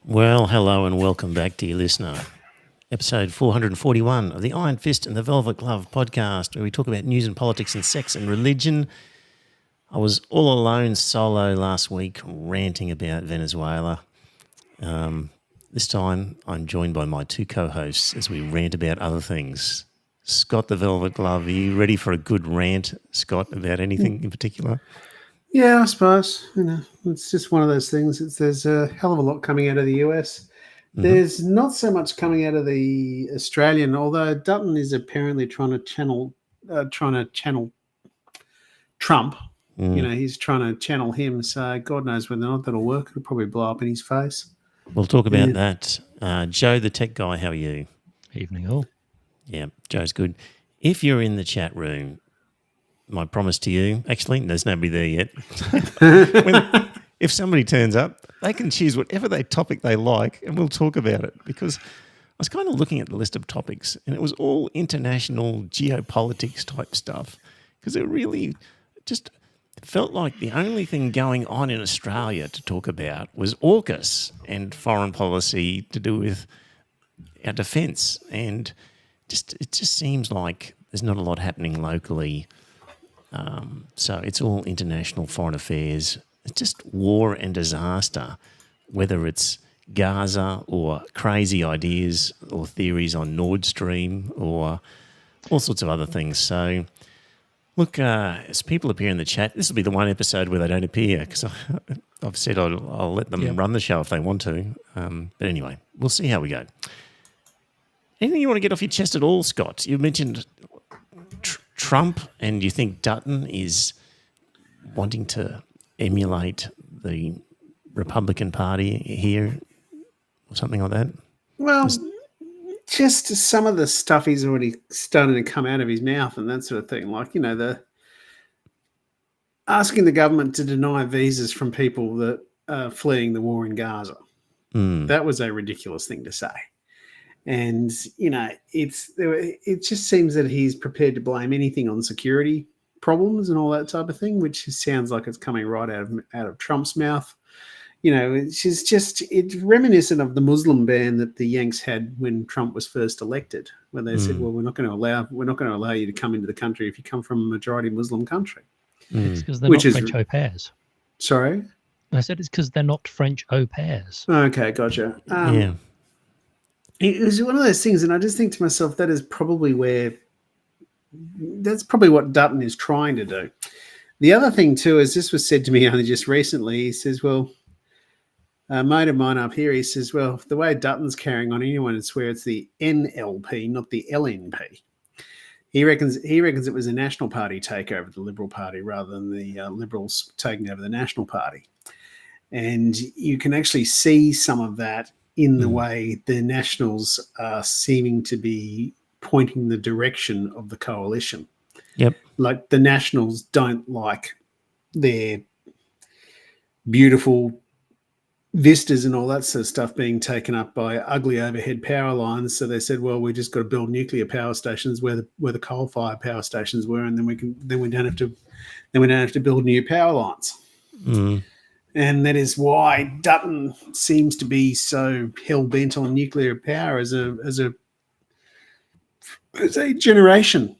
Well, hello and welcome back, dear listener. Episode 441 of the Iron Fist and the Velvet Glove podcast, where we talk about news and politics and sex and religion. I was all alone, solo last week, ranting about Venezuela. This time, I'm joined by my two co-hosts as we rant about other things. Scott the Velvet Glove, are you ready for a good rant, Scott, about anything in particular? Yeah, I suppose. It's just one of those things. There's a hell of a lot coming out of the US. Mm-hmm. There's not so much coming out of the Australian, although Dutton is apparently trying to channel Trump. He's trying to channel him. So God knows whether or not that'll work. It'll probably blow up in his face. We'll talk about that. Joe, the tech guy, how are you? Evening all. Yeah, Joe's good. If you're in the chat room, my promise to you, actually, there's nobody there yet. If somebody turns up, they can choose whatever topic they like and we'll talk about it, because I was kind of looking at the list of topics and it was all international geopolitics type stuff, because it really just felt like the only thing going on in Australia to talk about was AUKUS and foreign policy to do with our defence, and it just seems like there's not a lot happening locally. So it's all international foreign affairs. It's just war and disaster, whether it's Gaza or crazy ideas or theories on Nord Stream or all sorts of other things. So, look, as people appear in the chat, this will be the one episode where they don't appear, because I've said I'll let them run the show if they want to. But anyway, we'll see how we go. Anything you want to get off your chest at all, Scott? You mentioned Trump, and you think Dutton is wanting to emulate the Republican Party here or something like that? Well, just some of the stuff he's already starting to come out of his mouth and that sort of thing. Like, the asking the government to deny visas from people that are fleeing the war in Gaza. That was a ridiculous thing to say. And, it just seems that he's prepared to blame anything on security problems and all that type of thing, which sounds like it's coming right out of Trump's mouth. It's reminiscent of the Muslim ban that the Yanks had when Trump was first elected, where they said, well, we're not going to allow you to come into the country if you come from a majority Muslim country. It's because they're not French au pairs. Sorry? I said it's because they're not French au pairs. Okay, gotcha. Yeah. It was one of those things, and I just think to myself, that's probably what Dutton is trying to do. The other thing, too, is this was said to me only just recently. He says, well, a mate of mine up here, he says, well, the way Dutton's carrying on, anyone would swear it's the NLP, not the LNP. He reckons it was a National Party takeover of the Liberal Party rather than the Liberals taking over the National Party. And you can actually see some of that in the way the Nationals are seeming to be pointing the direction of the coalition. Yep. Like, the Nationals don't like their beautiful vistas and all that sort of stuff being taken up by ugly overhead power lines. So they said, well, we just got to build nuclear power stations where the coal-fired power stations were, and then we don't have to build new power lines. And that is why Dutton seems to be so hell-bent on nuclear power as a generation.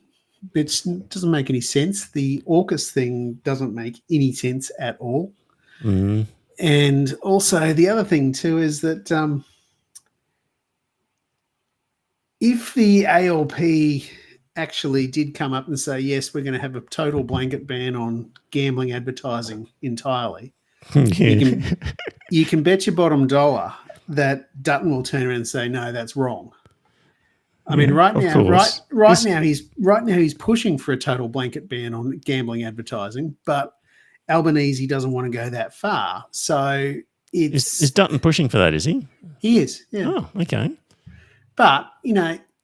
It doesn't make any sense. The AUKUS thing doesn't make any sense at all. And also the other thing too is that if the ALP actually did come up and say, yes, we're going to have a total blanket ban on gambling advertising entirely, you can bet your bottom dollar that Dutton will turn around and say, no, that's wrong. I mean, right now he's pushing for a total blanket ban on gambling advertising, but Albanese doesn't want to go that far. So is Dutton pushing for that, is he? He is, yeah. Oh, okay. But,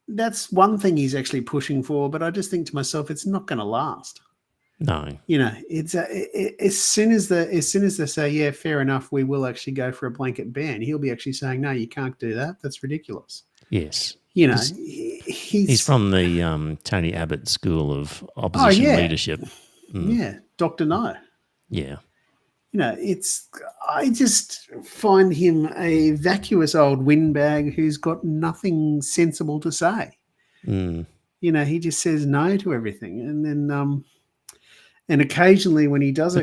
that's one thing he's actually pushing for, but I just think to myself, it's not going to last. No. It's as soon as they say, yeah, fair enough, we will actually go for a blanket ban, he'll be actually saying, no, you can't do that. That's ridiculous. Yes. He's from the Tony Abbott School of Opposition Leadership. Yeah, Dr. No. Yeah. I just find him a vacuous old windbag who's got nothing sensible to say. Mm. He just says no to everything. And then, and occasionally when he does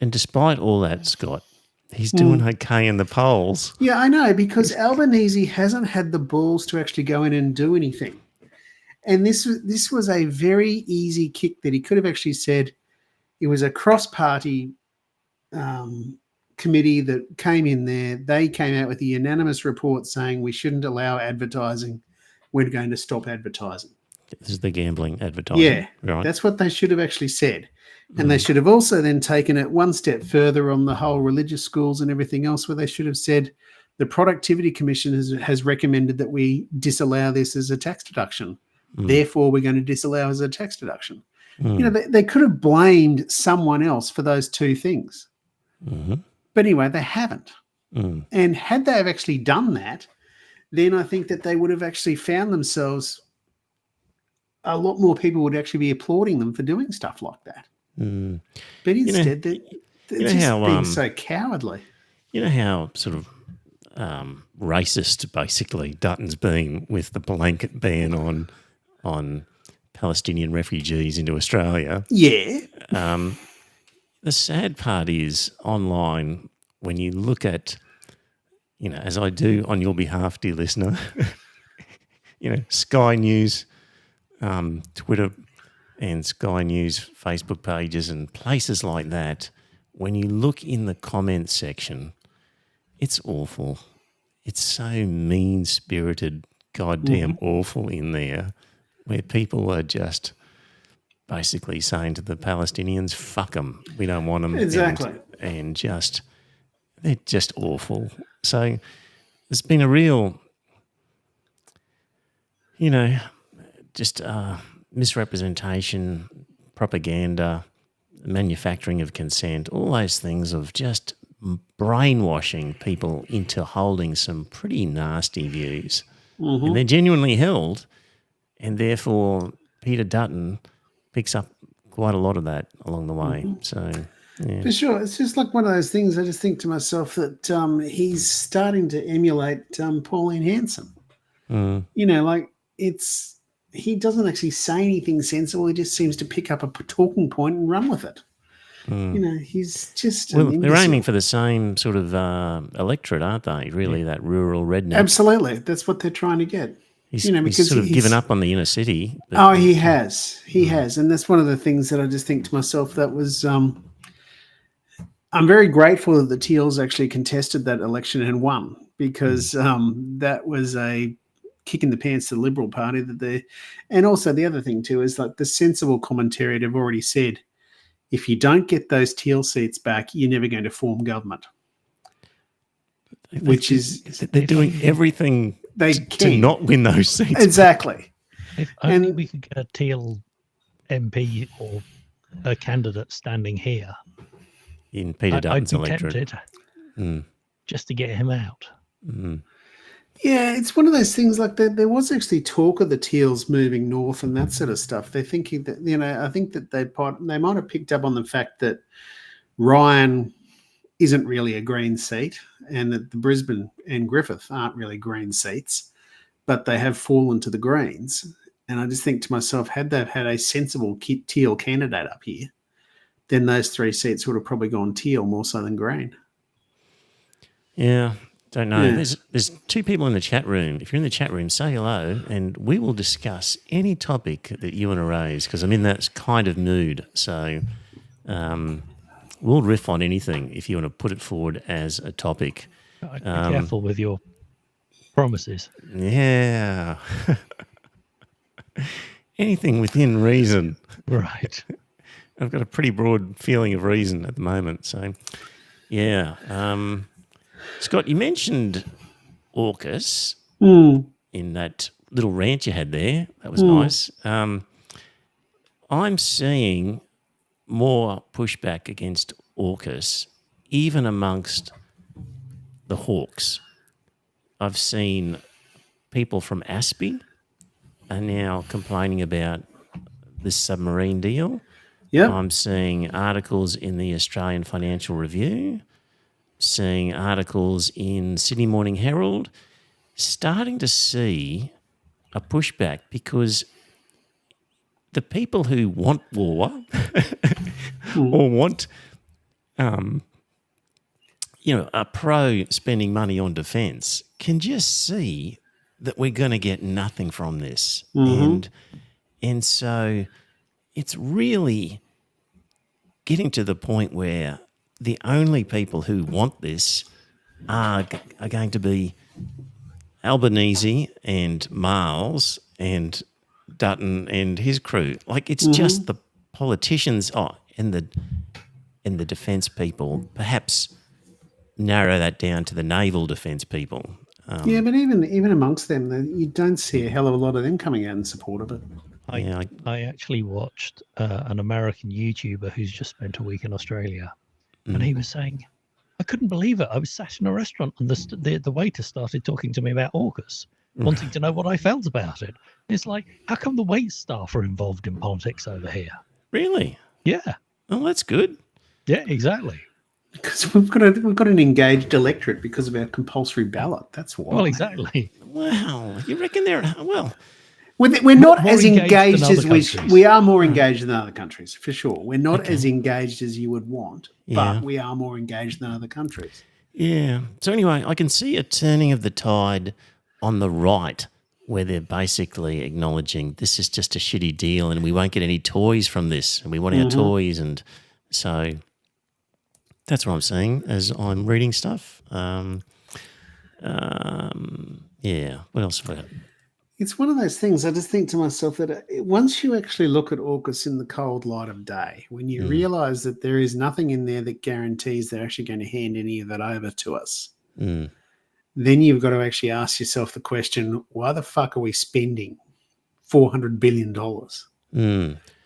and despite all that, Scott, he's doing okay in the polls. Yeah, I know, because Albanese hasn't had the balls to actually go in and do anything. And this was a very easy kick that he could have actually said. It was a cross-party committee that came in there. They came out with a unanimous report saying we shouldn't allow advertising. We're going to stop advertising. This is the gambling advertising. Yeah, right. That's what they should have actually said. And they should have also then taken it one step further on the whole religious schools and everything else, where they should have said the Productivity Commission has recommended that we disallow this as a tax deduction. Therefore, we're going to disallow as a tax deduction. They could have blamed someone else for those two things. Mm-hmm. But anyway, they haven't. And had they have actually done that, then I think that they would have actually found themselves, a lot more people would actually be applauding them for doing stuff like that. But instead, they're just being so cowardly. You know how sort of racist, basically, Dutton's been with the blanket ban on Palestinian refugees into Australia. Yeah. The sad part is online, when you look at, as I do on your behalf, dear listener, Sky News, Twitter and Sky News Facebook pages and places like that, when you look in the comments section, it's awful. It's so mean-spirited, goddamn awful in there, where people are just basically saying to the Palestinians, fuck them, we don't want them. Exactly. And they're just awful. So there's been a real, just misrepresentation, propaganda, manufacturing of consent, all those things of just brainwashing people into holding some pretty nasty views. And they're genuinely held, and therefore Peter Dutton picks up quite a lot of that along the way. So, yeah. For sure. It's just like one of those things. I just think to myself that he's starting to emulate Pauline Hanson. He doesn't actually say anything sensible. He just seems to pick up a talking point and run with it. He's just they're aiming for the same sort of electorate, aren't they? Really, that rural redneck. Absolutely, that's what they're trying to get. He's sort of given up on the inner city. He has, and that's one of the things that I just think to myself that was. I'm very grateful that the Teals actually contested that election and won, because that was a kick in the pants to the Liberal Party and also the other thing too is like the sensible commentary have already said, if you don't get those Teal seats back, you're never going to form government. They're doing everything to not win those seats. Exactly. If only we could get a Teal MP or a candidate standing here in Peter Dutton's electorate, tempted just to get him out. Yeah, it's one of those things like there was actually talk of the Teals moving north and that sort of stuff. They're thinking that, I think that they might have picked up on the fact that Ryan isn't really a Green seat and that the Brisbane and Griffith aren't really Green seats, but they have fallen to the Greens. And I just think to myself, had they had a sensible Teal candidate up here, then those three seats would have probably gone Teal more so than Green. Yeah. Don't know. Yeah. There's two people in the chat room. If you're in the chat room, say hello, and we will discuss any topic that you want to raise, because I'm in that kind of mood. So we'll riff on anything if you want to put it forward as a topic. Be careful with your promises. Yeah. Anything within reason. Right. I've got a pretty broad feeling of reason at the moment. So, yeah. Scott, you mentioned AUKUS in that little rant you had there. That was nice. I'm seeing more pushback against AUKUS, even amongst the Hawks. I've seen people from ASPI are now complaining about this submarine deal. Yep. I'm seeing articles in the Australian Financial Review, seeing articles in Sydney Morning Herald, starting to see a pushback because the people who want war or want, are pro spending money on defence can just see that we're going to get nothing from this. And so it's really getting to the point where the only people who want this are going to be Albanese and Miles and Dutton and his crew. Like it's just the politicians and the defence people. Perhaps narrow that down to the naval defence people. Yeah, but even amongst them, you don't see a hell of a lot of them coming out in support of it. I actually watched an American YouTuber who's just spent a week in Australia, and he was saying, I couldn't believe it. I was sat in a restaurant and the waiter started talking to me about AUKUS, wanting to know what I felt about it. It's like, how come the wait staff are involved in politics over here? Really? Yeah. Oh, that's good. Yeah, exactly. Because we've got an engaged electorate because of our compulsory ballot. That's why. Well, exactly. Wow. You reckon they're, well... We're not more as engaged than as other we countries. we are more engaged than other countries, for sure. We're not as engaged as you would want, but we are more engaged than other countries. Yeah. So anyway, I can see a turning of the tide on the right where they're basically acknowledging this is just a shitty deal and we won't get any toys from this and we want our toys. And so that's what I'm seeing as I'm reading stuff. Yeah. What else have I got? It's one of those things. I just think to myself that once you actually look at AUKUS in the cold light of day, when you realise that there is nothing in there that guarantees they're actually going to hand any of that over to us, then you've got to actually ask yourself the question, why the fuck are we spending $400 billion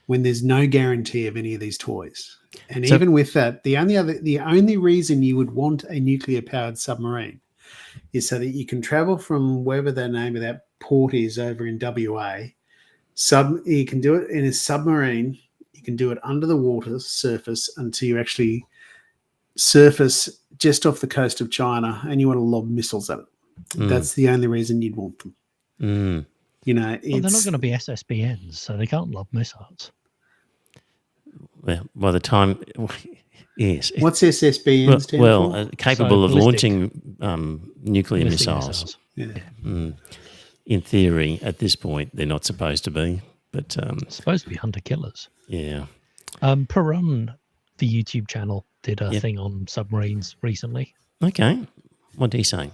when there's no guarantee of any of these toys? And So- even with that, the only reason you would want a nuclear-powered submarine is so that you can travel from wherever the name of that port is over in WA. You can do it in a submarine. You can do it under the water surface until you actually surface just off the coast of China, and you want to lob missiles at it. That's the only reason you'd want them. You know, Well, they're not going to be SSBNs, so they can't lob missiles. Well, by the time... Yes. What's SSBN stand for? Capable of ballistic- launching nuclear Ballistic missiles. Yeah. In theory, at this point, they're not supposed to be. But It's supposed to be hunter-killers. yeah. Perun, the YouTube channel, did a thing on submarines recently. Okay. What did he say?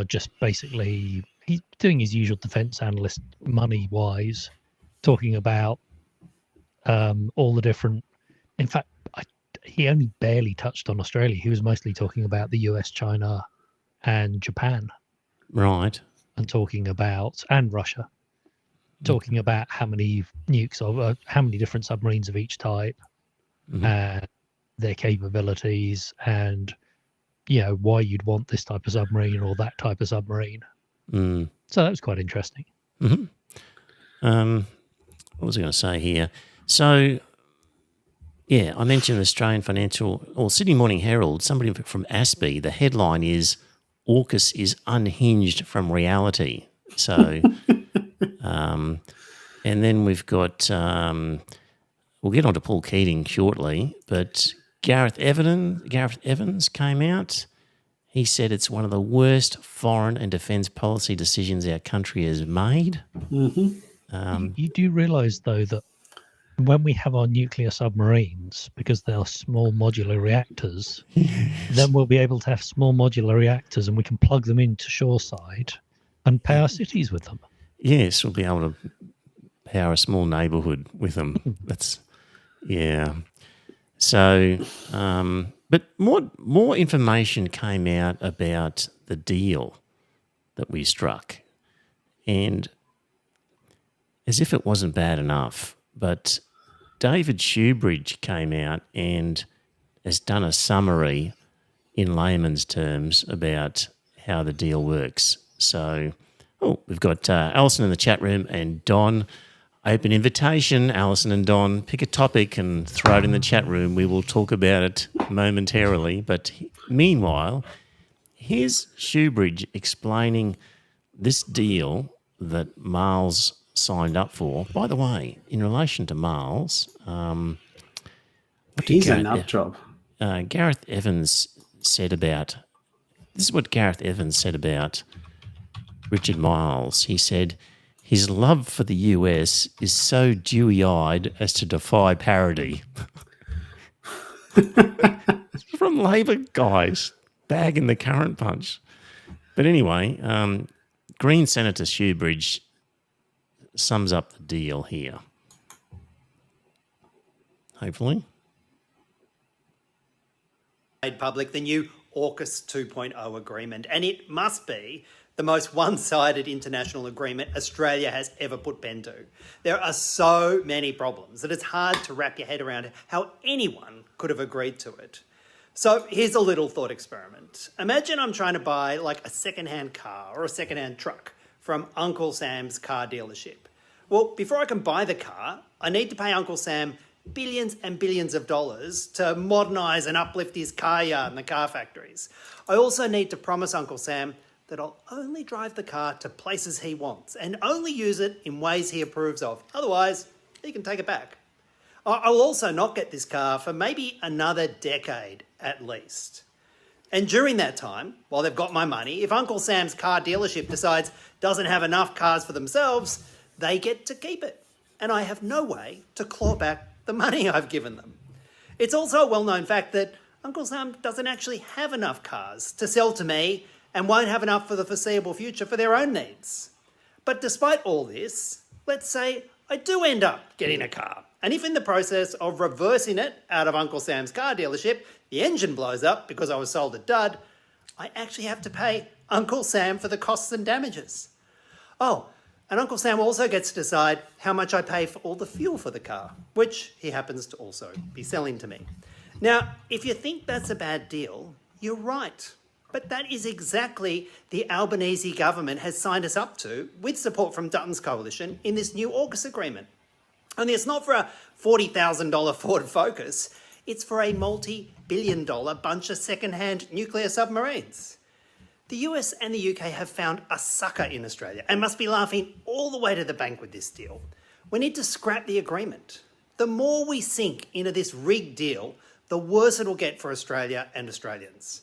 Just basically, he's doing his usual defense analyst money-wise, talking about all the different... In fact, he only barely touched on Australia. He was mostly talking about the US, China, and Japan. Right. And talking about... And Russia. Talking about how many nukes of... how many different submarines of each type, and their capabilities, and, you know, why you'd want this type of submarine or that type of submarine. So that was quite interesting. What was I going to say here? So... Yeah, I mentioned Australian Financial or Sydney Morning Herald, somebody from ASPI, the headline is AUKUS is unhinged from reality. So, and then we've got, we'll get on to Paul Keating shortly, but Gareth Evans came out. He said it's one of the worst foreign and defence policy decisions our country has made. You do realise, though, that when we have our nuclear submarines, because they're small modular reactors, then we'll be able to have small modular reactors and we can plug them into shoreside and power cities with them. Yes, we'll be able to power a small neighbourhood with them. That's, yeah. So, but more information came out about the deal that we struck. And as if it wasn't bad enough, but David Shoebridge came out and has done a summary in layman's terms about how the deal works. So, we've got Alison in the chat room and Don. open invitation, Alison and Don. Pick a topic and throw it in the chat room. We will talk about it momentarily. But meanwhile, here's Shoebridge explaining this deal that Miles signed up for. By the way, in relation to Miles, He's a nut job. Gareth Evans said about, this is what Gareth Evans said about Richard Miles. He said, his love for the US is so dewy-eyed as to defy parody. From Labor guys, bagging the current punch. But anyway, Green Senator Shoebridge sums up the deal here. Hopefully. Made public the new AUKUS 2.0 agreement, and it must be the most one-sided international agreement Australia has ever put pen to. There are so many problems that it's hard to wrap your head around how anyone could have agreed to it. So here's a little thought experiment. Imagine I'm trying to buy like a second-hand car or a second-hand truck from Uncle Sam's car dealership. Well, before I can buy the car, I need to pay Uncle Sam billions and billions of dollars to modernise and uplift his car yard and the car factories. I also need to promise Uncle Sam that I'll only drive the car to places he wants and only use it in ways he approves of. Otherwise, he can take it back. I'll also not get this car for maybe another decade at least. And during that time, while they've got my money, if Uncle Sam's car dealership decides doesn't have enough cars for themselves, they get to keep it. And I have no way to claw back the money I've given them. It's also a well-known fact that Uncle Sam doesn't actually have enough cars to sell to me and won't have enough for the foreseeable future for their own needs. But despite all this, let's say I do end up getting a car. And if in the process of reversing it out of Uncle Sam's car dealership, the engine blows up because I was sold a dud, I actually have to pay Uncle Sam for the costs and damages. Oh, and Uncle Sam also gets to decide how much I pay for all the fuel for the car, which he happens to also be selling to me. Now, if you think that's a bad deal, you're right. But that is exactly the Albanese government has signed us up to with support from Dutton's coalition in this new AUKUS agreement. Only it's not for a $40,000 Ford Focus, it's for a multi-billion-dollar bunch of second-hand nuclear submarines. The US and the UK have found a sucker in Australia and must be laughing all the way to the bank with this deal. We need to scrap the agreement. The more we sink into this rigged deal, the worse it'll get for Australia and Australians.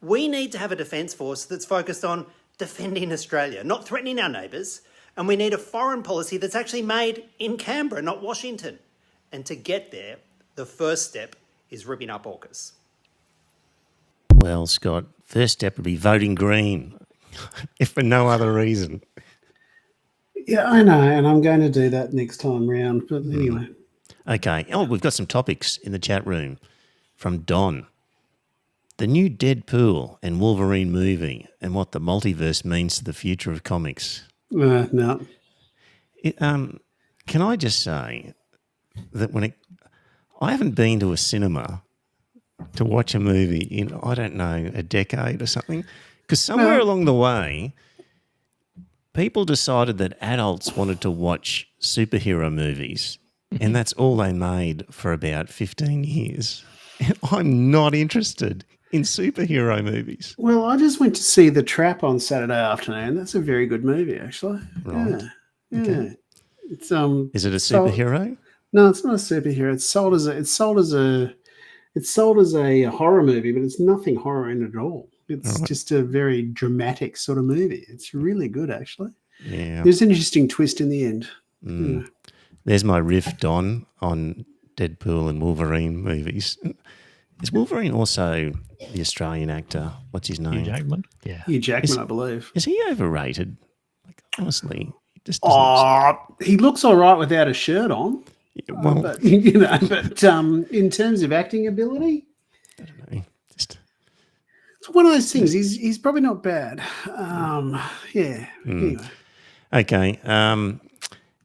We need to have a defence force that's focused on defending Australia, not threatening our neighbours, and we need a foreign policy that's actually made in Canberra, not Washington. And to get there, the first step is ripping up AUKUS. Well, Scott, first step would be voting Green, if for no other reason. Yeah, I know, and I'm going to do that next time round. But anyway. Okay. Oh, we've got some topics in the chat room from Don. The new Deadpool and Wolverine movie and what the multiverse means to the future of comics. No. Can I just say that I haven't been to a cinema to watch a movie in, I don't know, a decade or something, because somewhere along the way, people decided that adults wanted to watch superhero movies, and that's all they made for about 15 years. And I'm not interested in superhero movies. Well, I just went to see The Trap on Saturday afternoon. That's a very good movie, actually. Right. Yeah. Okay. It's Is it a superhero? No, it's not a superhero. It's sold as a horror movie, but it's nothing horror in it at all. It's just a very dramatic sort of movie. It's really good, actually. Yeah. There's an interesting twist in the end. Yeah. There's my riff, Don, on Deadpool and Wolverine movies. Is Wolverine also the Australian actor? What's his name? Hugh Jackman. Yeah. Hugh Jackman, I believe. Is he overrated? Like, honestly, he just doesn't. He looks all right without a shirt on. Well, But in terms of acting ability, I don't know. Just it's one of those things. He's probably not bad. Yeah. Anyway. okay.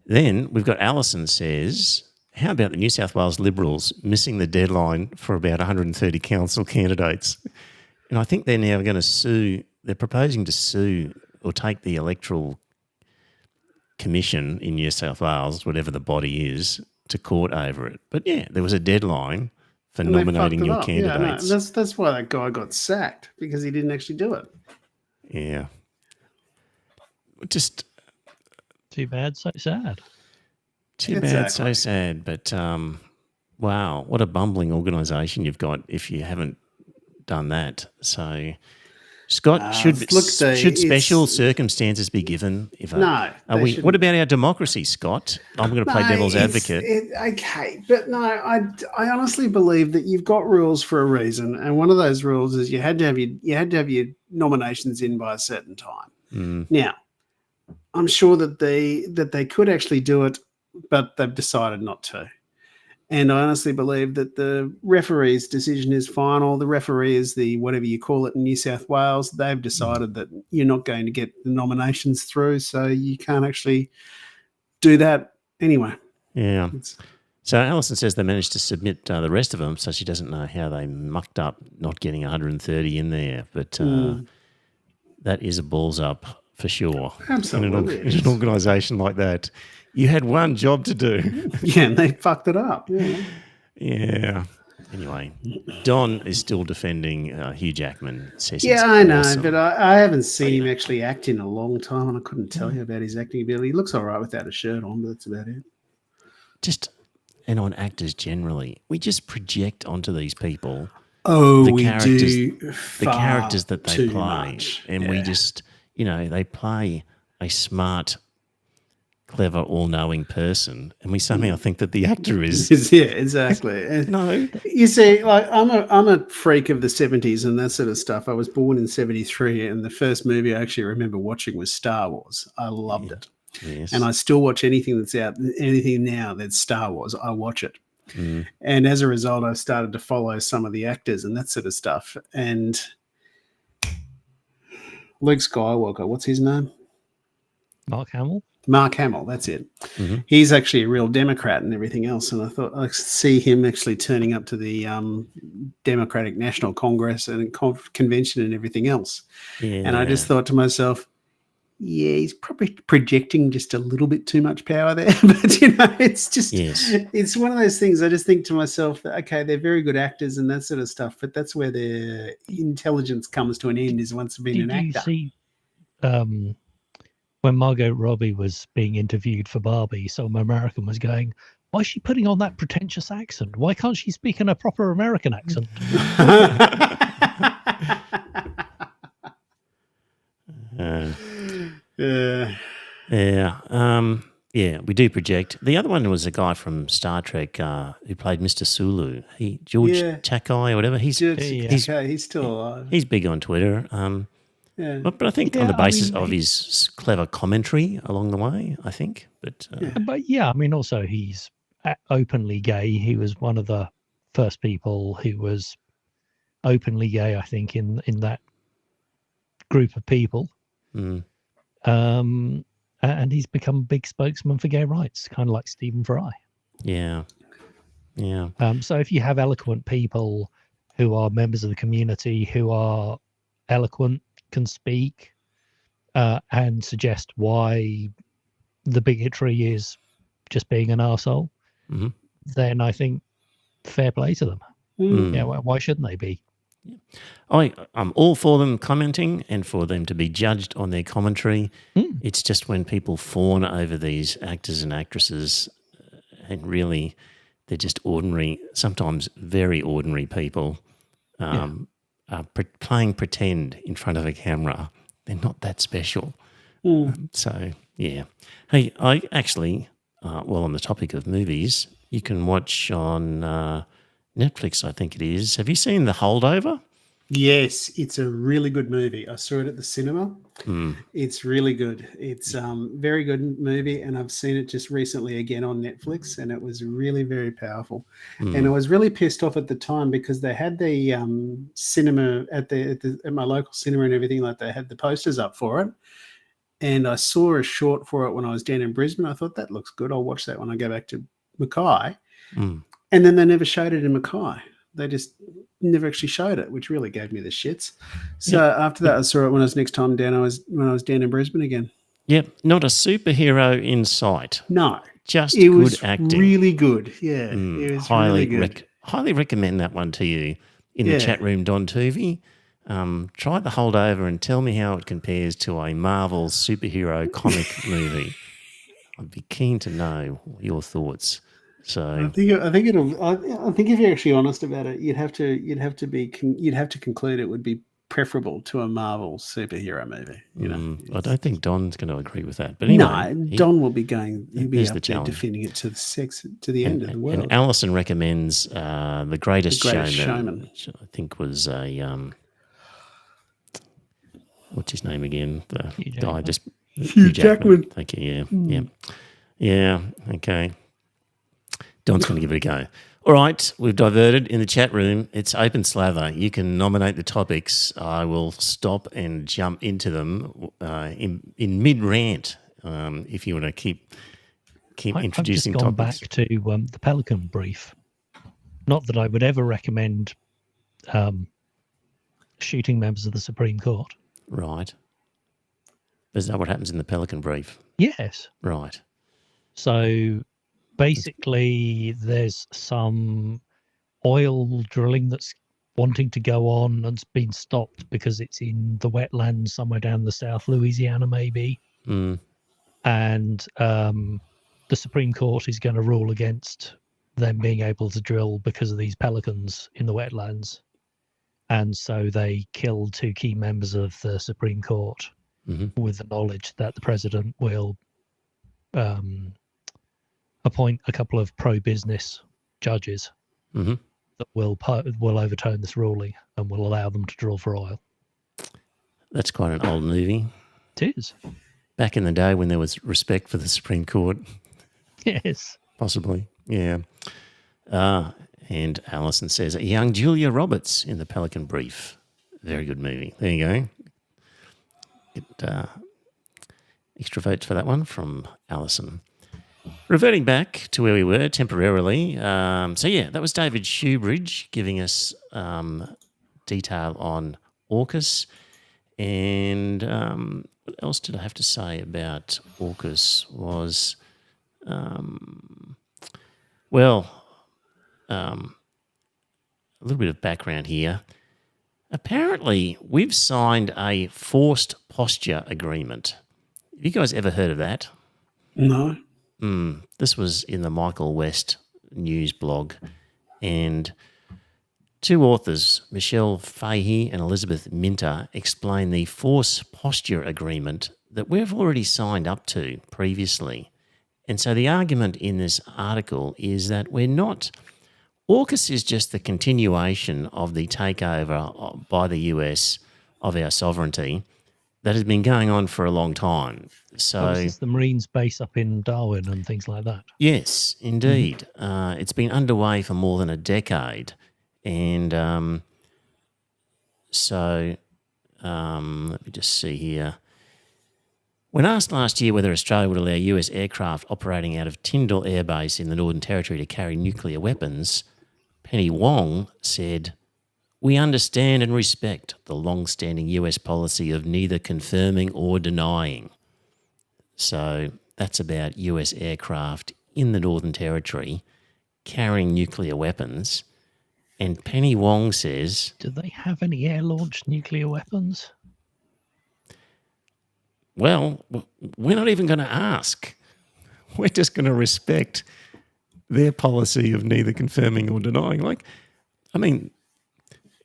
Then we've got Alison says, how about the New South Wales Liberals missing the deadline for about 130 council candidates? And I think they're now going to sue. They're proposing to sue or take the electoral commission in New South Wales, whatever the body is, to court over it. But yeah, there was a deadline for And they fucked nominating it your up. Yeah, no, candidates. that's why that guy got sacked, because he didn't actually do it. Yeah. Just Too bad, so sad. too bad, so sad. But wow, what a bumbling organisation you've got if you haven't done that. So, Scott, should special circumstances be given? What about our democracy, Scott? I'm going to play devil's advocate. Okay, but no, I honestly believe that you've got rules for a reason, and one of those rules is you had to have your nominations in by a certain time. Now, I'm sure that they could actually do it, but they've decided not to. And I honestly believe that the referee's decision is final. The referee is the whatever you call it in New South Wales. They've decided that you're not going to get the nominations through, so you can't actually do that anyway. Yeah. So Alison says they managed to submit the rest of them, so she doesn't know how they mucked up not getting 130 in there. But that is a balls up for sure. Absolutely. In an organisation like that. You had one job to do. Yeah, and they fucked it up. Yeah. Anyway, Don is still defending Hugh Jackman. Says I know, but I haven't seen him actually act in a long time, and I couldn't tell you about his acting ability. He looks all right without a shirt on, but that's about it. And on actors generally, we just project onto these people the characters that they play. Much. And we just, they play a smart, clever, all-knowing person, and we somehow think that the actor is. Yeah, exactly. No, you see, like I'm a freak of the 70s and that sort of stuff. I was born in 73, and the first movie I actually remember watching was Star Wars. I loved it, and I still watch anything now that's Star Wars. I watch it, and as a result, I started to follow some of the actors and that sort of stuff. And Luke Skywalker, what's his name? Mark Hamill, that's it. He's actually a real Democrat and everything else. And I thought I see him actually turning up to the Democratic National Congress and convention and everything else. Yeah. And I just thought to myself, yeah, he's probably projecting just a little bit too much power there. But, it's just, it's one of those things. I just think to myself that, okay, they're very good actors and that sort of stuff, but that's where their intelligence comes to an end, is once they've been an actor. Did you see when Margot Robbie was being interviewed for Barbie, some American was going, why is she putting on that pretentious accent? Why can't she speak in a proper American accent? Yeah, we do project. The other one was a guy from Star Trek who played Mr. Sulu. George Takei or whatever. He's still alive. He's big on Twitter. But I think on the basis of his clever commentary along the way, I think. But also he's openly gay. He was one of the first people who was openly gay, I think, in that group of people. And he's become a big spokesman for gay rights, kind of like Stephen Fry. Yeah. So if you have eloquent people who are members of the community, who are eloquent, can speak and suggest why the bigotry is just being an arsehole, then I think fair play to them. Yeah, why shouldn't they be? I'm all for them commenting and for them to be judged on their commentary. It's just when people fawn over these actors and actresses, and really they're just ordinary, sometimes very ordinary people, playing pretend in front of a camera. They're not that special. Hey, I actually, on the topic of movies, you can watch on Netflix, I think it is. Have you seen The Holdover? Yes, it's a really good movie. I saw it at the cinema. It's really good. It's very good movie, and I've seen it just recently again on Netflix, and it was really very powerful. And I was really pissed off at the time because they had the cinema at my local cinema and everything, like they had the posters up for it. And I saw a short for it when I was down in Brisbane. I thought, that looks good. I'll watch that when I go back to Mackay. And then they never showed it in Mackay. They just never actually showed it, which really gave me the shits. So after that, I saw it when I was next time down. When I was down in Brisbane again. Yep, not a superhero in sight. No, Just it good was acting. really good. Yeah, it was really good. Highly recommend that one to you in the Yeah. chat room, Don Tuvey. Try the holdover and tell me how it compares to a Marvel superhero comic movie. I'd be keen to know your thoughts. I So think if you're actually honest about it, you'd have to conclude it would be preferable to a Marvel superhero movie. You know, I don't think Don's going to agree with that. But anyway, no, Don will be going. He'll be here's up the there challenge. defending it to the end of the world. And Alison recommends The Greatest, The Greatest Showman, Showman. which I think was a what's his name again? The Hugh guy Jackman. just Hugh Jackman. Thank you. Yeah. Okay. Don's going to give it a go. All right, we've diverted in the chat room. It's open slather. You can nominate the topics. I will stop and jump into them in mid rant if you want to keep introducing I've just gone topics. back to the Pelican brief. Not that I would ever recommend shooting members of the Supreme Court. Right. Is that what happens in the Pelican brief? Yes. Right. So basically, there's some oil drilling that's wanting to go on and it's been stopped because it's in the wetlands somewhere down the South Louisiana, maybe. Mm. And the Supreme Court is going to rule against them being able to drill because of these pelicans in the wetlands. And so they killed 2 key members of the Supreme Court with the knowledge that the president will appoint a couple of pro-business judges that will overturn this ruling and will allow them to drill for oil. That's quite an old movie. It is. Back in the day when there was respect for the Supreme Court. Yes. Possibly, yeah. And Alison says, a young Julia Roberts in the Pelican Brief. Very good movie. There you go. Get extra votes for that one from Alison. Reverting back to where we were temporarily. That was David Shoebridge giving us detail on AUKUS. And what else did I have to say about AUKUS was, a little bit of background here. Apparently, we've signed a forced posture agreement. Have you guys ever heard of that? No. This was in the Michael West news blog, and 2 authors, Michelle Fahey and Elizabeth Minter, explain the force posture agreement that we've already signed up to previously. And so the argument in this article is that we're not... AUKUS is just the continuation of the takeover by the US of our sovereignty that has been going on for a long time. So This is the Marines base up in Darwin and things like that. yes, indeed. It's been underway for more than a decade. And let me just see here. When asked last year whether Australia would allow US aircraft operating out of Tyndall Air Base in the Northern Territory to carry nuclear weapons, Penny Wong said, "We understand and respect the long-standing US policy of neither confirming or denying." So that's about US aircraft in the Northern Territory carrying nuclear weapons. And Penny Wong says... Do they have any air-launched nuclear weapons? Well, we're not even going to ask. We're just going to respect their policy of neither confirming or denying. Like, I mean,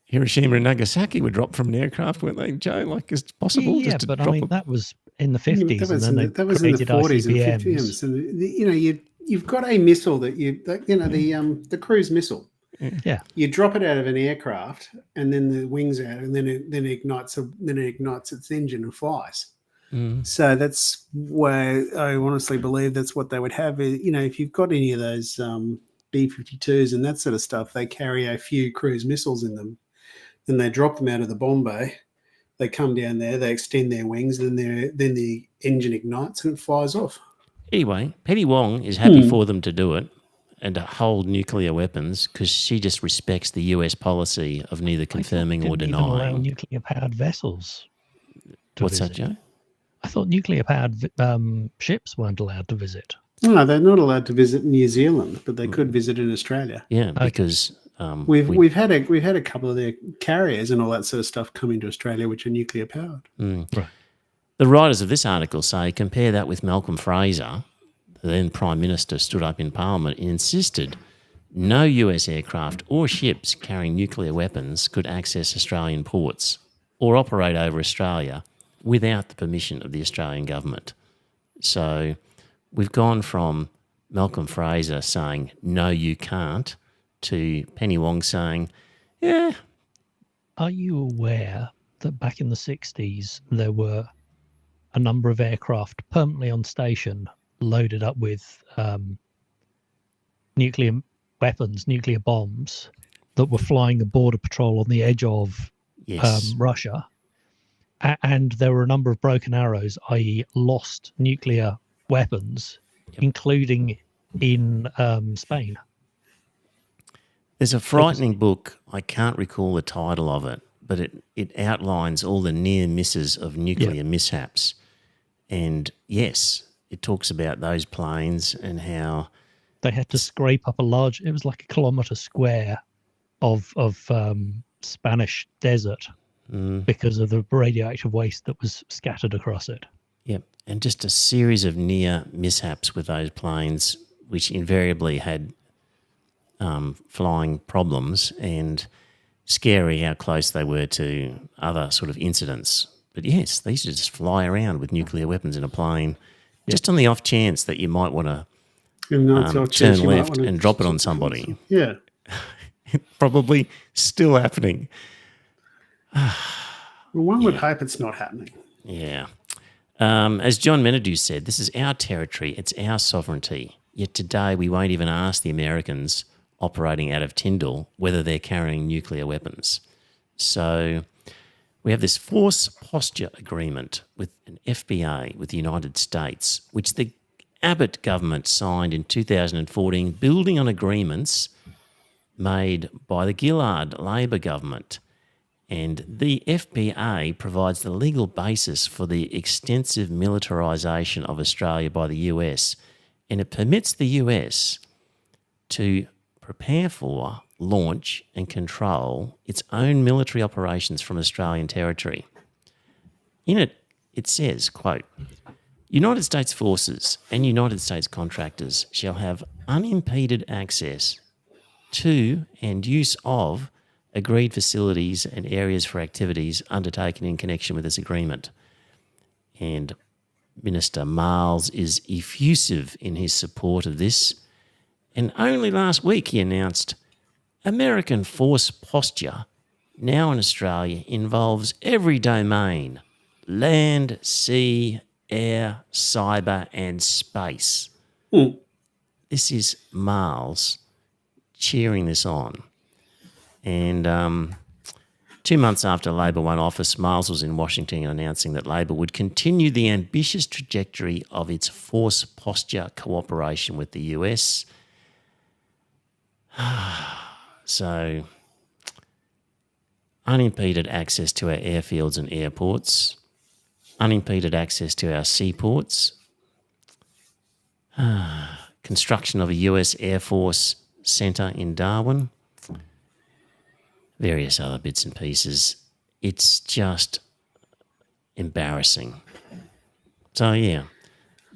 Hiroshima and Nagasaki were dropped from an aircraft, weren't they, Joe? Like, it's possible Yeah, just to but I drop mean, that was in the 50s, That was and then that was they in the created 40s and ICBMs. 50s. And you've got a missile the cruise missile. Yeah. You drop it out of an aircraft, and then the wings out, and then it ignites its engine and flies. So that's why I honestly believe that's what they would have. If you've got any of those B-52s and that sort of stuff, they carry a few cruise missiles in them. Then they drop them out of the bomb bay. They come down there, they extend their wings, then the engine ignites and it flies off. Anyway, Penny Wong is happy for them to do it and to hold nuclear weapons because she just respects the US policy of neither confirming or Didn't even allow denying. nuclear-powered vessels. What's that, Joe? I thought nuclear-powered ships weren't allowed to visit. No, they're not allowed to visit New Zealand, but they could visit in Australia. Yeah, because We've had a couple of their carriers and all that sort of stuff come into Australia, which are nuclear powered. Right. the writers of this article say compare that with Malcolm Fraser, the then Prime Minister, stood up in Parliament and insisted no US aircraft or ships carrying nuclear weapons could access Australian ports or operate over Australia without the permission of the Australian government. So we've gone from Malcolm Fraser saying, no, you can't, to Penny Wong saying, yeah. Are you aware that back in the 60s there were a number of aircraft permanently on station loaded up with nuclear weapons, nuclear bombs, that were flying a border patrol on the edge of Yes. Russia? And there were a number of broken arrows, i.e. lost nuclear weapons, including in Spain. There's a frightening book, I can't recall the title of it, but it outlines all the near misses of nuclear mishaps. And yes, it talks about those planes and how they had to scrape up it was like a kilometre square of Spanish desert because of the radioactive waste that was scattered across it. Yep, and just a series of near mishaps with those planes, which invariably had flying problems, and scary how close they were to other sort of incidents. But yes, they used to just fly around with nuclear weapons in a plane, just on the off chance that you might want to turn left and drop it on somebody. Yeah. Probably still happening. Well, one would hope it's not happening. Yeah. As John Menadue said, this is our territory, it's our sovereignty. Yet today we won't even ask the Americans operating out of Tyndall whether they're carrying nuclear weapons. So we have this force posture agreement with an FBA with the United States, which the Abbott government signed in 2014, building on agreements made by the Gillard Labor government. And the FBA provides the legal basis for the extensive militarisation of Australia by the US, and it permits the US to prepare for, launch and control its own military operations from Australian territory. In it, it says, quote, United States forces and United States contractors shall have unimpeded access to and use of agreed facilities and areas for activities undertaken in connection with this agreement. And Minister Miles is effusive in his support of this. And only last week he announced American force posture now in Australia involves every domain: land, sea, air, cyber and space. This is Miles cheering this on. And 2 months after Labor won office, Miles was in Washington announcing that Labor would continue the ambitious trajectory of its force posture cooperation with the US. So, unimpeded access to our airfields and airports, unimpeded access to our seaports, construction of a US Air Force centre in Darwin, various other bits and pieces. It's just embarrassing. So, yeah,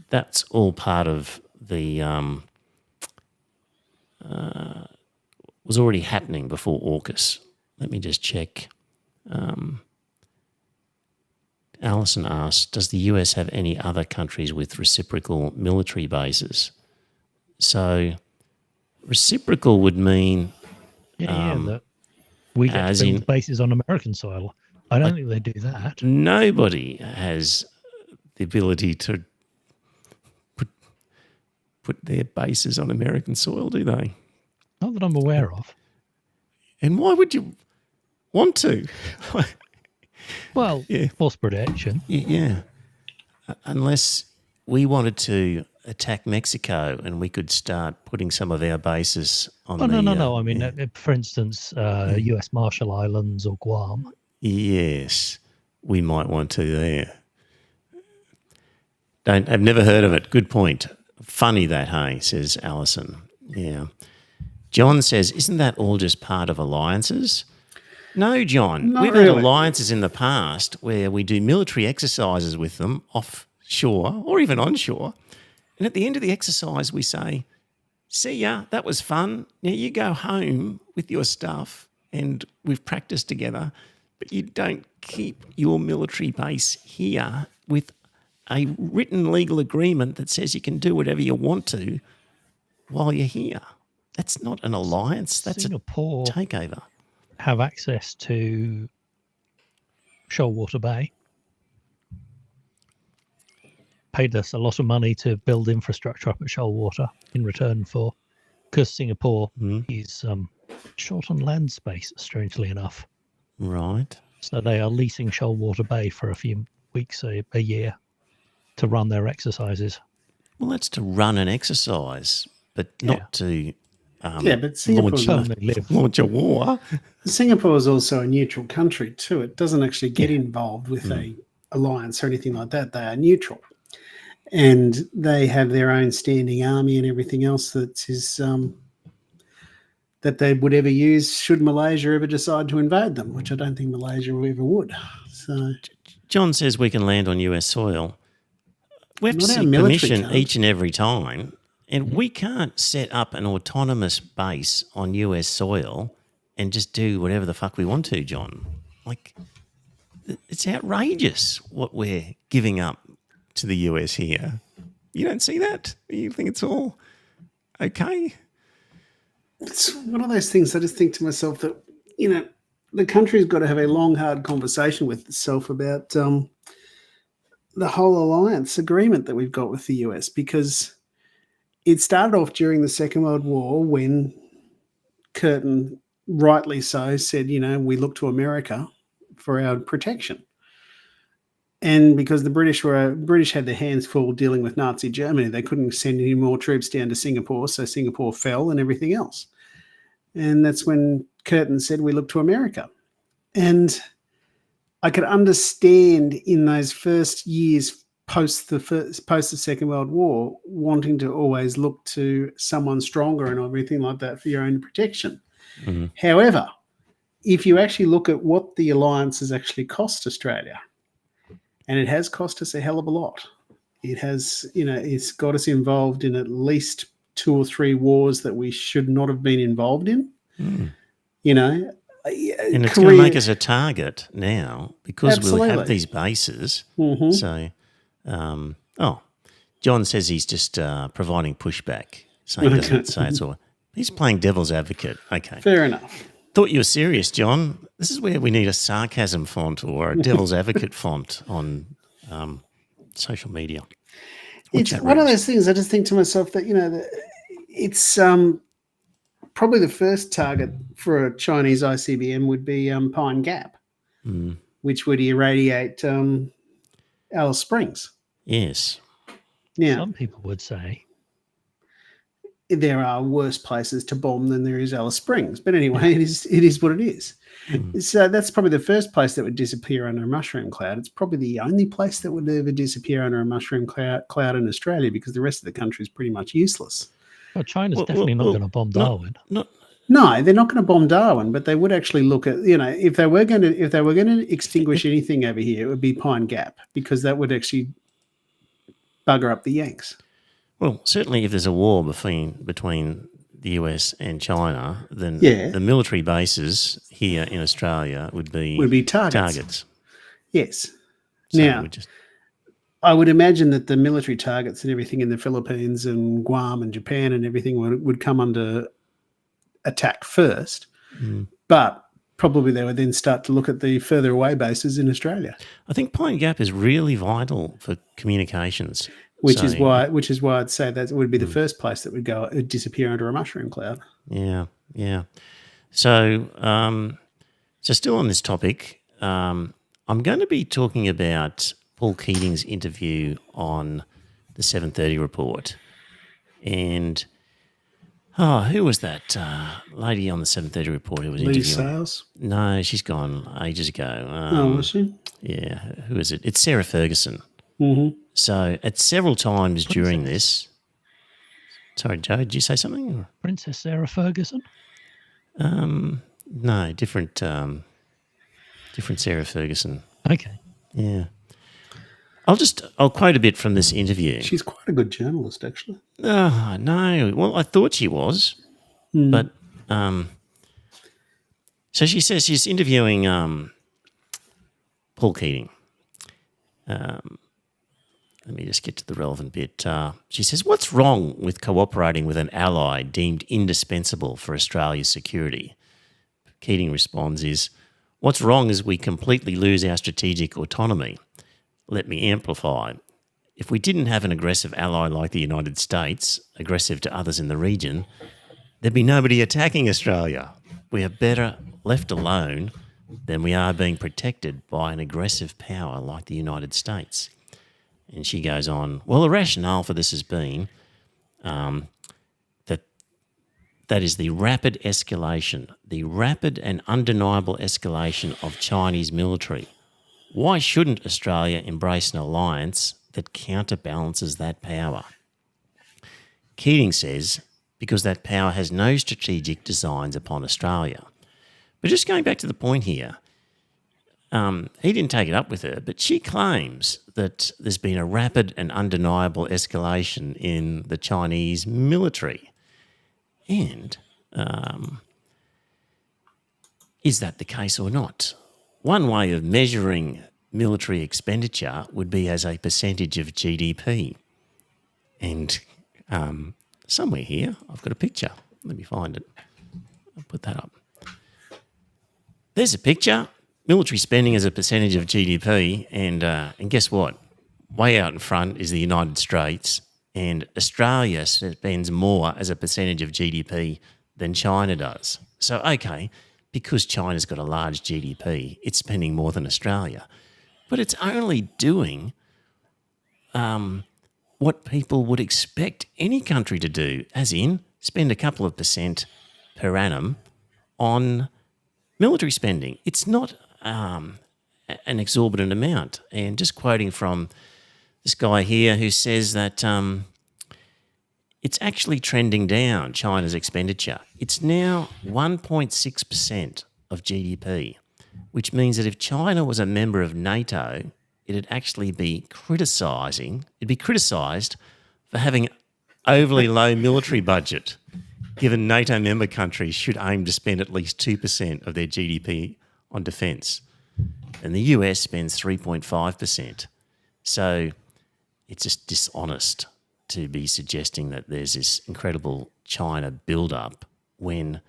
that's all part of the was already happening before AUKUS. Let me just check. Alison asked, does the US have any other countries with reciprocal military bases? So reciprocal would mean... that we get to build bases on American soil. I don't think they do that. Nobody has the ability to put their bases on American soil, do they? Not that I'm aware of. And why would you want to? Well, force protection. Yeah. Unless we wanted to attack Mexico and we could start putting some of our bases on No. I mean, for instance, US Marshall Islands or Guam. Yes, we might want to there. I've never heard of it. Good point. Funny that, hey, says Alison. Yeah. John says, isn't that all just part of alliances? No, John. Not We've had really. alliances in the past where we do military exercises with them offshore or even onshore. And at the end of the exercise, we say, see ya, that was fun. Now you go home with your stuff and we've practiced together, but you don't keep your military base here with a written legal agreement that says you can do whatever you want to while you're here. That's not an alliance. That's Singapore a takeover. have access to Shoalwater Bay. Paid us a lot of money to build infrastructure up at Shoalwater in return for, because Singapore is short on land space, strangely enough. Right. So they are leasing Shoalwater Bay for a few weeks a year to run their exercises. Well, that's to run an exercise, but not to but Singapore's launch a war. Singapore is also a neutral country too. It doesn't actually get involved with a alliance or anything like that. They are neutral, and they have their own standing army and everything else that is that they would ever use should Malaysia ever decide to invade them, which I don't think Malaysia ever would. So John says we can land on US soil. We have to Not our seek military permission can't. each and every time, and we can't set up an autonomous base on US soil and just do whatever the fuck we want to, John. Like, it's outrageous what we're giving up to the US here. You don't see that? You think it's all okay? it's one of those things I just think to myself that, the country's got to have a long, hard conversation with itself about the whole alliance agreement that we've got with the US, because it started off during the Second World War when Curtin, rightly so, said, we look to America for our protection. And because the British had their hands full dealing with Nazi Germany, they couldn't send any more troops down to Singapore, so Singapore fell and everything else. And that's when Curtin said, we look to America. And I could understand in those first years post the Second World War wanting to always look to someone stronger and everything like that for your own protection. Mm-hmm. However, if you actually look at what the alliance has actually cost Australia, and it has cost us a hell of a lot. It has, it's got us involved in at least 2 or 3 wars that we should not have been involved in. Mm. And it's going to make us a target now because Absolutely. we'll have these bases. Mm-hmm. So, John says he's just providing pushback, so he doesn't say it's all. He's playing devil's advocate. Okay. Fair enough. Thought you were serious, John. This is where we need a sarcasm font or a devil's advocate font on social media. It's one of those things I just think to myself that, it's probably the first target for a Chinese ICBM would be Pine Gap, which would irradiate Alice Springs. Yes. Now, Some people would say there are worse places to bomb than there is Alice Springs. But anyway, it is what it is. So that's probably the first place that would disappear under a mushroom cloud. It's probably the only place that would ever disappear under a mushroom cloud in Australia, because the rest of the country is pretty much useless. well, China's definitely not going to bomb Darwin. No, they're not going to bomb Darwin, but they would actually look at, if they were going to extinguish anything over here, it would be Pine Gap, because that would actually bugger up the Yanks. Well, certainly if there's a war between the US and China, then the military bases here in Australia would be targets. Yes. So now, I would imagine that the military targets and everything in the Philippines and Guam and Japan and everything would come under attack first, but probably they would then start to look at the further away bases in Australia. I think Pine Gap is really vital for communications. Which is why I'd say that it would be the first place that would disappear under a mushroom cloud. Yeah. So, still on this topic, I'm going to be talking about Paul Keating's interview on the 7:30 report, and who was that lady on the 7:30 report who was Lee interviewing? Sales? No, she's gone ages ago. Was she? Yeah, who is it? It's Sarah Ferguson. Mm-hmm. So at several times during this, sorry, Joe, did you say something? Princess Sarah Ferguson? No, different Sarah Ferguson. Okay. Yeah. I'll quote a bit from this interview. She's quite a good journalist, actually. Oh, no. Well, I thought she was. But so she says she's interviewing Paul Keating. Let me just get to the relevant bit. She says, what's wrong with cooperating with an ally deemed indispensable for Australia's security? Keating responds what's wrong is we completely lose our strategic autonomy. Let me amplify. If we didn't have an aggressive ally like the United States, aggressive to others in the region, there'd be nobody attacking Australia. We are better left alone than we are being protected by an aggressive power like the United States. And she goes on, well, the rationale for this has been that is the rapid and undeniable escalation of Chinese military. Why shouldn't Australia embrace an alliance that counterbalances that power? Keating says, because that power has no strategic designs upon Australia. But just going back to the point here, he didn't take it up with her, but she claims that there's been a rapid and undeniable escalation in the Chinese military. And is that the case or not? One way of measuring military expenditure would be as a percentage of GDP. And somewhere here, I've got a picture. Let me find it. I'll put that up. There's a picture. Military spending as a percentage of GDP, and guess what? Way out in front is the United States, and Australia spends more as a percentage of GDP than China does. So, okay, because China's got a large GDP, it's spending more than Australia. But it's only doing what people would expect any country to do, as in spend a couple of % per annum on military spending. It's not an exorbitant amount. And just quoting from this guy here who says that it's actually trending down, China's expenditure. It's now 1.6% of GDP, which means that if China was a member of NATO, it'd actually be criticised for having overly low military budget, given NATO member countries should aim to spend at least 2% of their GDP on defence. And the US spends 3.5%. So it's just dishonest to be suggesting that there's this incredible China build-up when,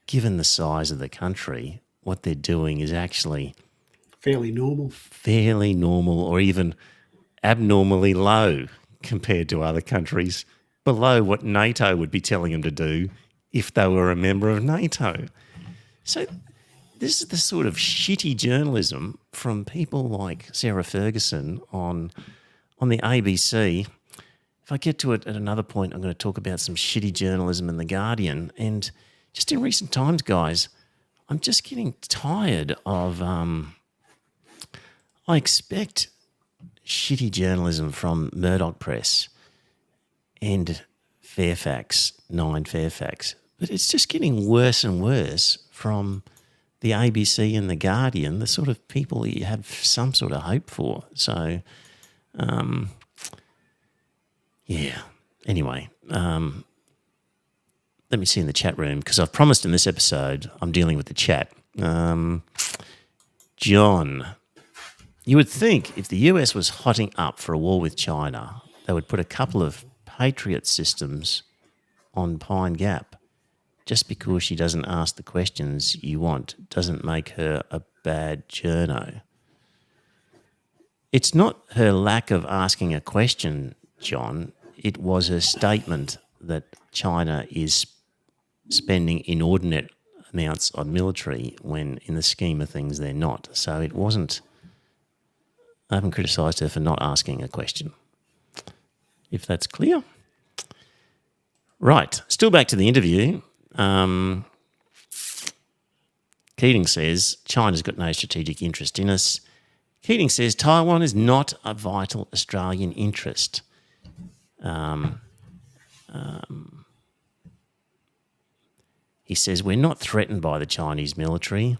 given the size of the country, what they're doing is actually fairly normal or even abnormally low compared to other countries, below what NATO would be telling them to do if they were a member of NATO. So this is the sort of shitty journalism from people like Sarah Ferguson on the ABC. If I get to it at another point, I'm going to talk about some shitty journalism in The Guardian. And just in recent times, guys, I'm just getting tired of... I expect shitty journalism from Murdoch Press and Fairfax, 9 Fairfax. But it's just getting worse and worse from the ABC and The Guardian, the sort of people you have some sort of hope for. So, yeah. Anyway, let me see in the chat room, because I've promised in this episode I'm dealing with the chat. John, you would think if the US was hotting up for a war with China, they would put a couple of Patriot systems on Pine Gap. Just because she doesn't ask the questions you want doesn't make her a bad journo. It's not her lack of asking a question, John. It was her statement that China is spending inordinate amounts on military when in the scheme of things they're not. So it wasn't... I haven't criticised her for not asking a question, if that's clear. Right, still back to the interview. Keating says, China's got no strategic interest in us. Keating says Taiwan is not a vital Australian interest. He says we're not threatened by the Chinese military.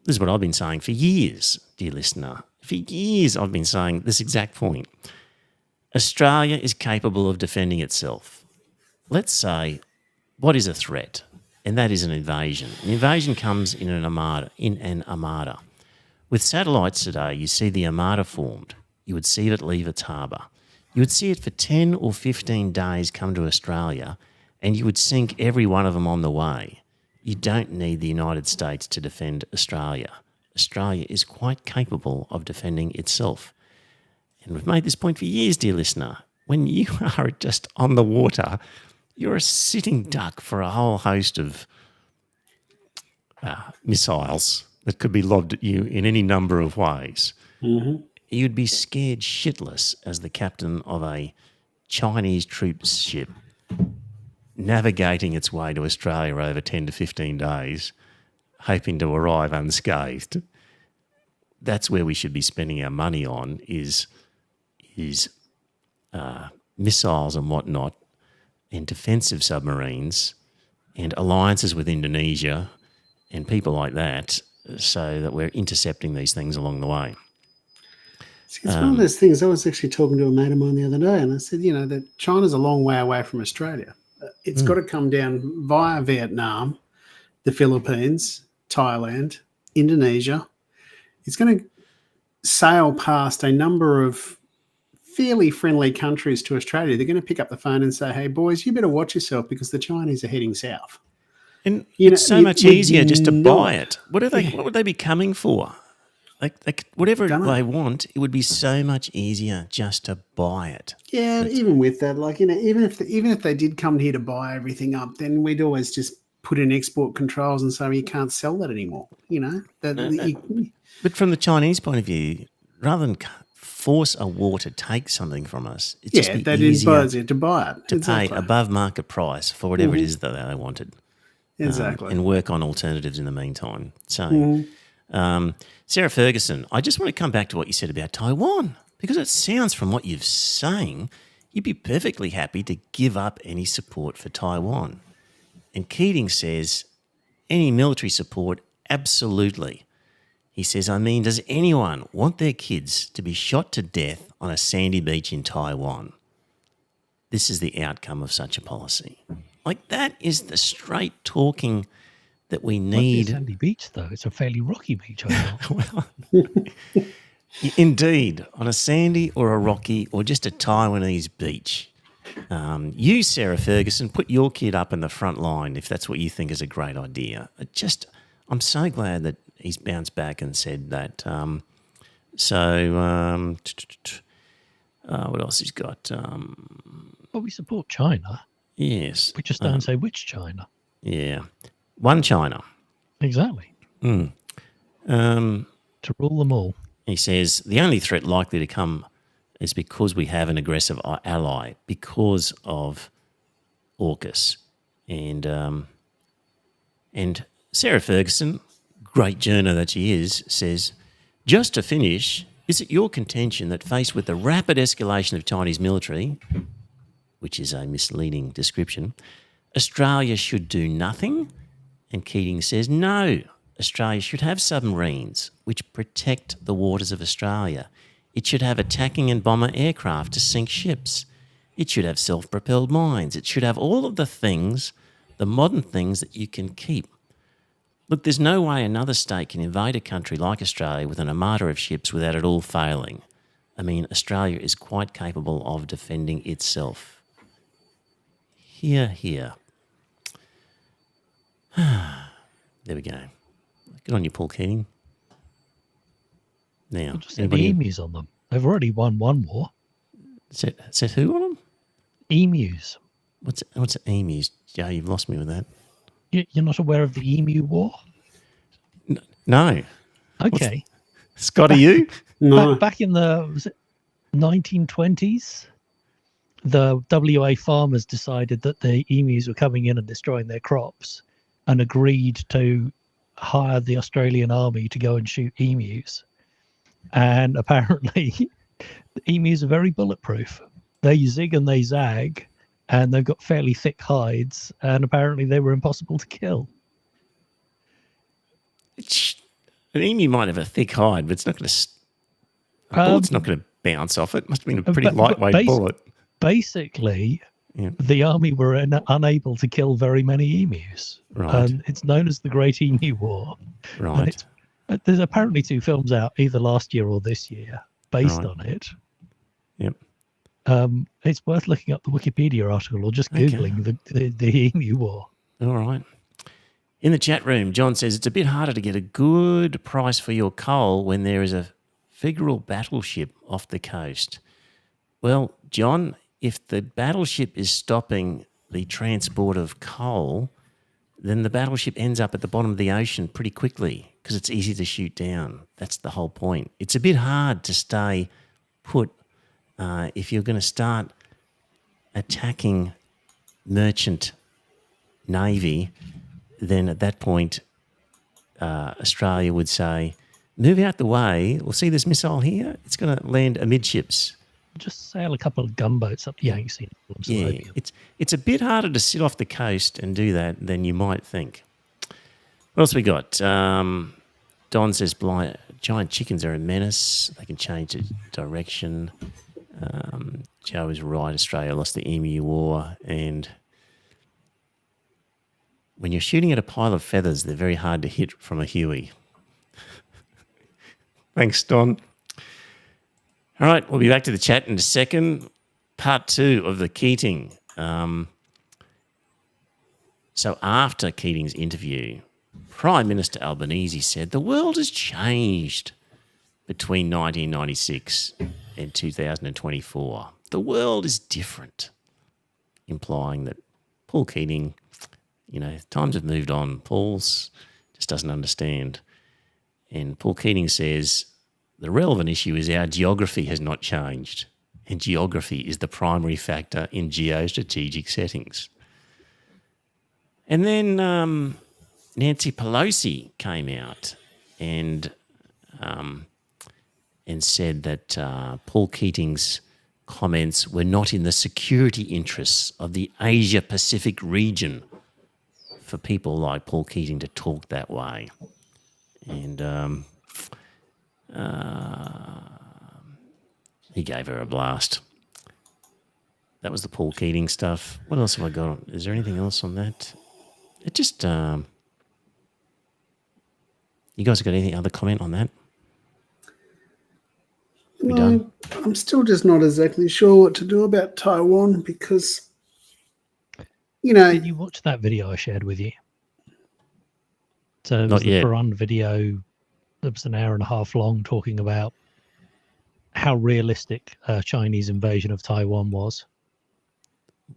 This is what I've been saying for years, dear listener. For years I've been saying this exact point. Australia is capable of defending itself. Let's say, what is a threat? And that is an invasion. An invasion comes in an armada. With satellites today, you see the armada formed. You would see it leave its harbour. You would see it for 10 or 15 days come to Australia, and you would sink every one of them on the way. You don't need the United States to defend Australia. Australia is quite capable of defending itself. And we've made this point for years, dear listener. When you are just on the water, you're a sitting duck for a whole host of missiles that could be lobbed at you in any number of ways. Mm-hmm. You'd be scared shitless as the captain of a Chinese troops ship navigating its way to Australia over 10 to 15 days, hoping to arrive unscathed. That's where we should be spending our money on is missiles and whatnot, and defensive submarines and alliances with Indonesia and people like that, so that we're intercepting these things along the way. See, it's one of those things. I was actually talking to a mate of mine the other day, and I said, that China's a long way away from Australia. It's got to come down via Vietnam, the Philippines, Thailand, Indonesia. It's going to sail past a number of fairly friendly countries to Australia. They're going to pick up the phone and say, hey, boys, you better watch yourself because the Chinese are heading south. And it's so much easier just to buy it. What would they be coming for? Like whatever they want, it would be so much easier just to buy it. Yeah, even with that, even if they did come here to buy everything up, then we'd always just put in export controls and say, well, you can't sell that anymore. But from the Chinese point of view, rather than force a war to take something from us, it's just be easier to buy it, to pay above market price for whatever it is that they wanted. Exactly. And work on alternatives in the meantime. So, Sarah Ferguson, I just want to come back to what you said about Taiwan, because it sounds from what you're saying, you'd be perfectly happy to give up any support for Taiwan. And Keating says, any military support, absolutely. He says, does anyone want their kids to be shot to death on a sandy beach in Taiwan? This is the outcome of such a policy. That is the straight talking that we need. It's a sandy beach, though. It's a fairly rocky beach, I thought. Well, indeed, on a sandy or a rocky or just a Taiwanese beach. You, Sarah Ferguson, put your kid up in the front line if that's what you think is a great idea. I'm so glad that he's bounced back and said that. What else he's got? Well, we support China. Yes. We just don't say which China. Yeah. One China. Exactly. To rule them all. He says, the only threat likely to come is because we have an aggressive ally, because of AUKUS. And Sarah Ferguson, great journo that she is, says, just to finish, is it your contention that faced with the rapid escalation of Chinese military, which is a misleading description, Australia should do nothing? And Keating says, no, Australia should have submarines which protect the waters of Australia. It should have attacking and bomber aircraft to sink ships. It should have self-propelled mines. It should have all of the things, the modern things that you can keep. Look, there's no way another state can invade a country like Australia with an armada of ships without it all failing. Australia is quite capable of defending itself. Here, here. There we go. Good on you, Paul Keating. Now, just the emus on them. They've already won one war. Said who on them? Emus. What's emus? Joe, you've lost me with that. You're not aware of the Emu War? No. Okay. Scott, are you? No. Back in the 1920s, the WA farmers decided that the emus were coming in and destroying their crops. and agreed to hire the Australian army to go and shoot emus. And apparently, the emus are very bulletproof. They zig and they zag, and they've got fairly thick hides, and apparently they were impossible to kill. An emu might have a thick hide, but it's not going to. A bullet's not going to bounce off it. Must have been a pretty lightweight bullet. Basically, Yeah. the army were unable to kill very many emus. Right. And it's known as the Great Emu War. Right. There's apparently 2 films out either last year or this year based Right. on it. Yep. It's worth looking up the Wikipedia article or just Googling the Emu War. All right. In the chat room, John says it's a bit harder to get a good price for your coal when there is a federal battleship off the coast. Well, John, if the battleship is stopping the transport of coal, then the battleship ends up at the bottom of the ocean pretty quickly because it's easy to shoot down. That's the whole point. It's a bit hard to stay put if you're going to start attacking merchant navy. Then at that point, Australia would say, move out the way. We'll see this missile here. It's going to land amidships. Just sail a couple of gunboats up the Yangtze. Yeah, it's a bit harder to sit off the coast and do that than you might think. What else we got? Don says giant chickens are a menace. They can change the direction. Joe is right. Australia lost the Emu War. And when you're shooting at a pile of feathers, they're very hard to hit from a Huey. Thanks, Don. All right, we'll be back to the chat in a second. Part 2 of the Keating. So after Keating's interview, Prime Minister Albanese said the world has changed between 1996 and 2024. The world is different, implying that Paul Keating, times have moved on. Paul's just doesn't understand. And Paul Keating says the relevant issue is our geography has not changed, and geography is the primary factor in geostrategic settings. And then Nancy Pelosi came out and said that Paul Keating's comments were not in the security interests of the Asia-Pacific region for people like Paul Keating to talk that way. And he gave her a blast. That was the Paul Keating stuff. What else have I got? Is there anything else on that? It just... you guys got any other comment on that? We done? I'm still just not exactly sure what to do about Taiwan because, Did you watch that video I shared with you? So it was Not the yet. Farun video that was an hour and a half long talking about how realistic Chinese invasion of Taiwan was.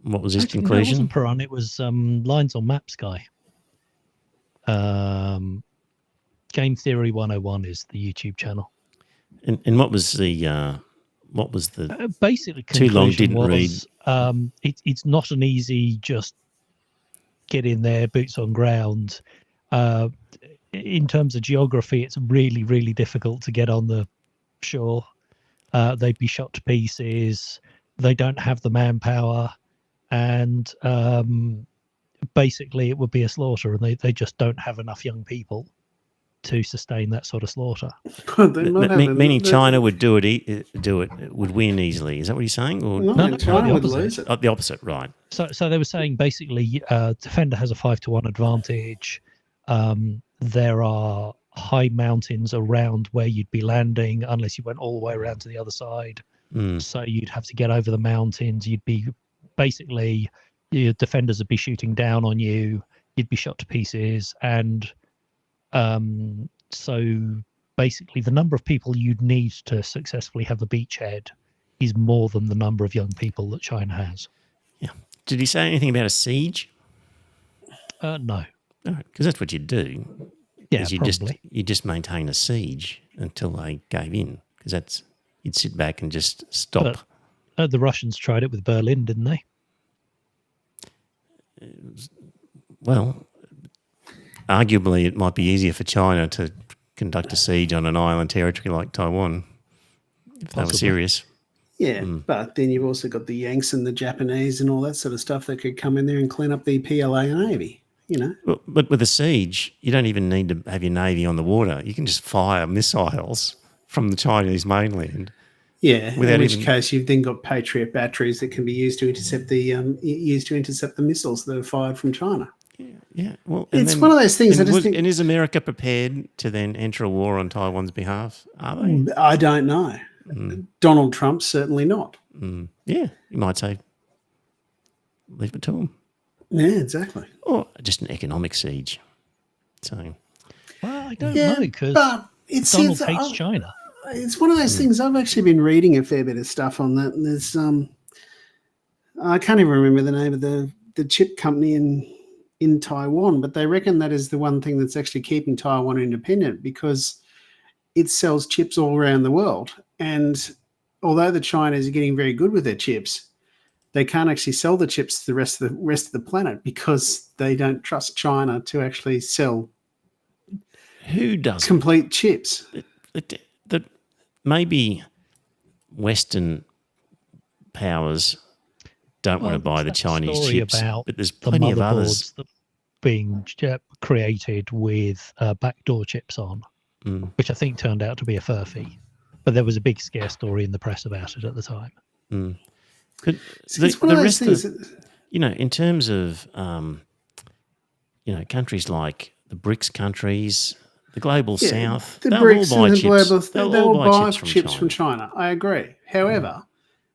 What was his Actually, no, it conclusion? wasn't Farun, it was Lines on Maps guy. Game Theory 101 is the YouTube channel. And what was the Basically, Too long, conclusion didn't was, it's not an easy just get in there, boots on ground. In terms of geography, it's really, really difficult to get on the shore. They'd be shot to pieces. They don't have the manpower, and basically it would be a slaughter, and they just don't have enough young people to sustain that sort of slaughter. meaning China would do it, would win easily. Is that what you're saying? Or No, China the would opposite. lose it. the opposite, right? So they were saying basically, defender has a 5-1 advantage. There are high mountains around where you'd be landing unless you went all the way around to the other side. So you'd have to get over the mountains. You'd be basically, your defenders would be shooting down on you. You'd be shot to pieces. And so basically the number of people you'd need to successfully have a beachhead is more than the number of young people that China has. Yeah. Did he say anything about a siege? No. Because that's what you do. Yeah, is you probably. just maintain a siege until they gave in. Because you'd sit back and just stop. But, the Russians tried it with Berlin, didn't they? Well, arguably it might be easier for China to conduct a siege on an island territory like Taiwan if they were Possibly. serious. Yeah, but then you've also got the Yanks and the Japanese and all that sort of stuff that could come in there and clean up the PLA Navy, you know. But with a siege, you don't even need to have your navy on the water. You can just fire missiles from the Chinese mainland. Yeah, Without in which even- case you've then got Patriot batteries that can be used to intercept the missiles that are fired from China. Yeah, well, It's one of those things. I just And think is America prepared to then enter a war on Taiwan's behalf? Are they? I don't know. Donald Trump certainly not. Yeah, you might say, leave it to them. Yeah, exactly. Or just an economic siege. So, Well, I don't Yeah, know because but Donald hates China. It's one of those things. I've actually been reading a fair bit of stuff on that, and there's I can't even remember the name of the chip company in Taiwan, but they reckon that is the one thing that's actually keeping Taiwan independent because it sells chips all around the world. And although the Chinese are getting very good with their chips, they can't actually sell the chips to the rest of the planet because they don't trust China to actually sell who does complete chips. that? Maybe Western powers don't want to buy the that Chinese story chips, about but there's the plenty of others. motherboards that being created with backdoor chips on, which I think turned out to be a furphy. But there was a big scare story in the press about it at the time. But It's one of those things. in terms of countries like the BRICS countries, the global South, the they'll BRICS all buy and the chips. global, They'll all buy chips from China. I agree. However,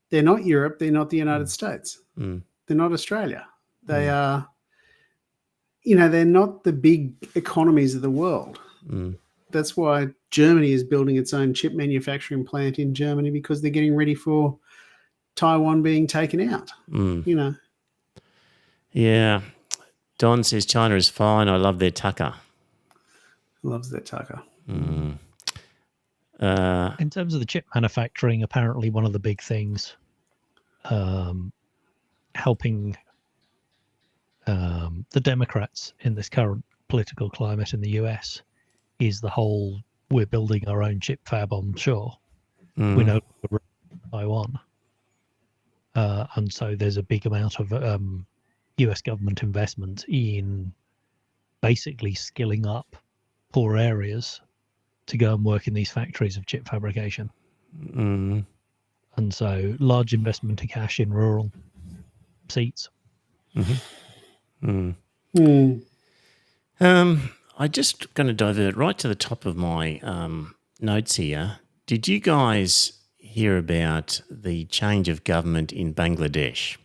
they're not Europe. They're not the United States. They're not Australia. They are, they're not the big economies of the world. That's why Germany is building its own chip manufacturing plant in Germany because they're getting ready for Taiwan being taken out. Yeah. Don says China is fine. I love their tucker. Loves their tucker. In terms of the chip manufacturing, apparently one of the big things helping the Democrats in this current political climate in the US is the whole we're building our own chip fab on shore. We know we're in Taiwan. And so there's a big amount of US government investment in basically skilling up poor areas to go and work in these factories of chip fabrication. And so large investment of cash in rural seats. I just going to divert right to the top of my notes here. Did you guys hear about the change of government in Bangladesh?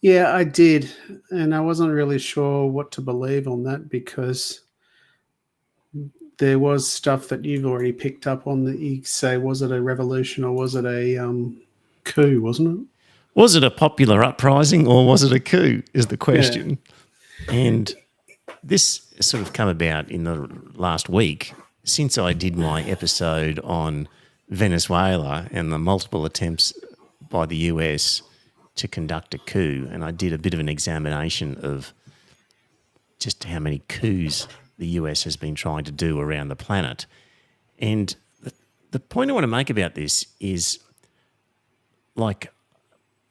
Yeah, I did. And I wasn't really sure what to believe on that because there was stuff that you've already picked up on that you say, was it a revolution or was it a coup, wasn't it? Was it a popular uprising or was it a coup is the question. Yeah. And this sort of come about in the last week since I did my episode on Venezuela and the multiple attempts by the US to conduct a coup. And I did a bit of an examination of just how many coups the US has been trying to do around the planet. And the point I want to make about this is, like,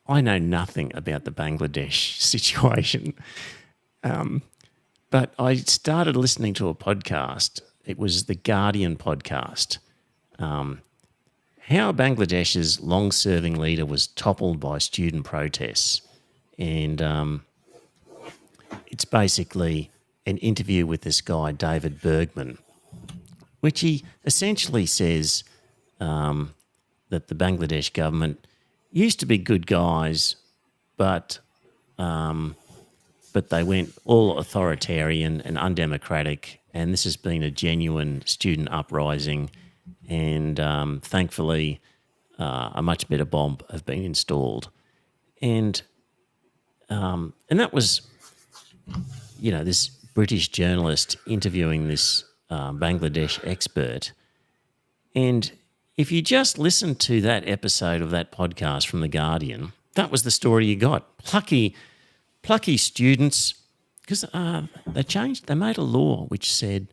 I know nothing about the Bangladesh situation, but I started listening to a podcast. It was the Guardian podcast. How Bangladesh's long-serving leader was toppled by student protests. And it's basically an interview with this guy, David Bergman, which he essentially says that the Bangladesh government used to be good guys, but they went all authoritarian and undemocratic, and this has been a genuine student uprising, and thankfully a much better bomb have been installed. And that was, this British journalist interviewing this Bangladesh expert. And if you just listen to that episode of that podcast from The Guardian, that was the story you got. Plucky students because they made a law which said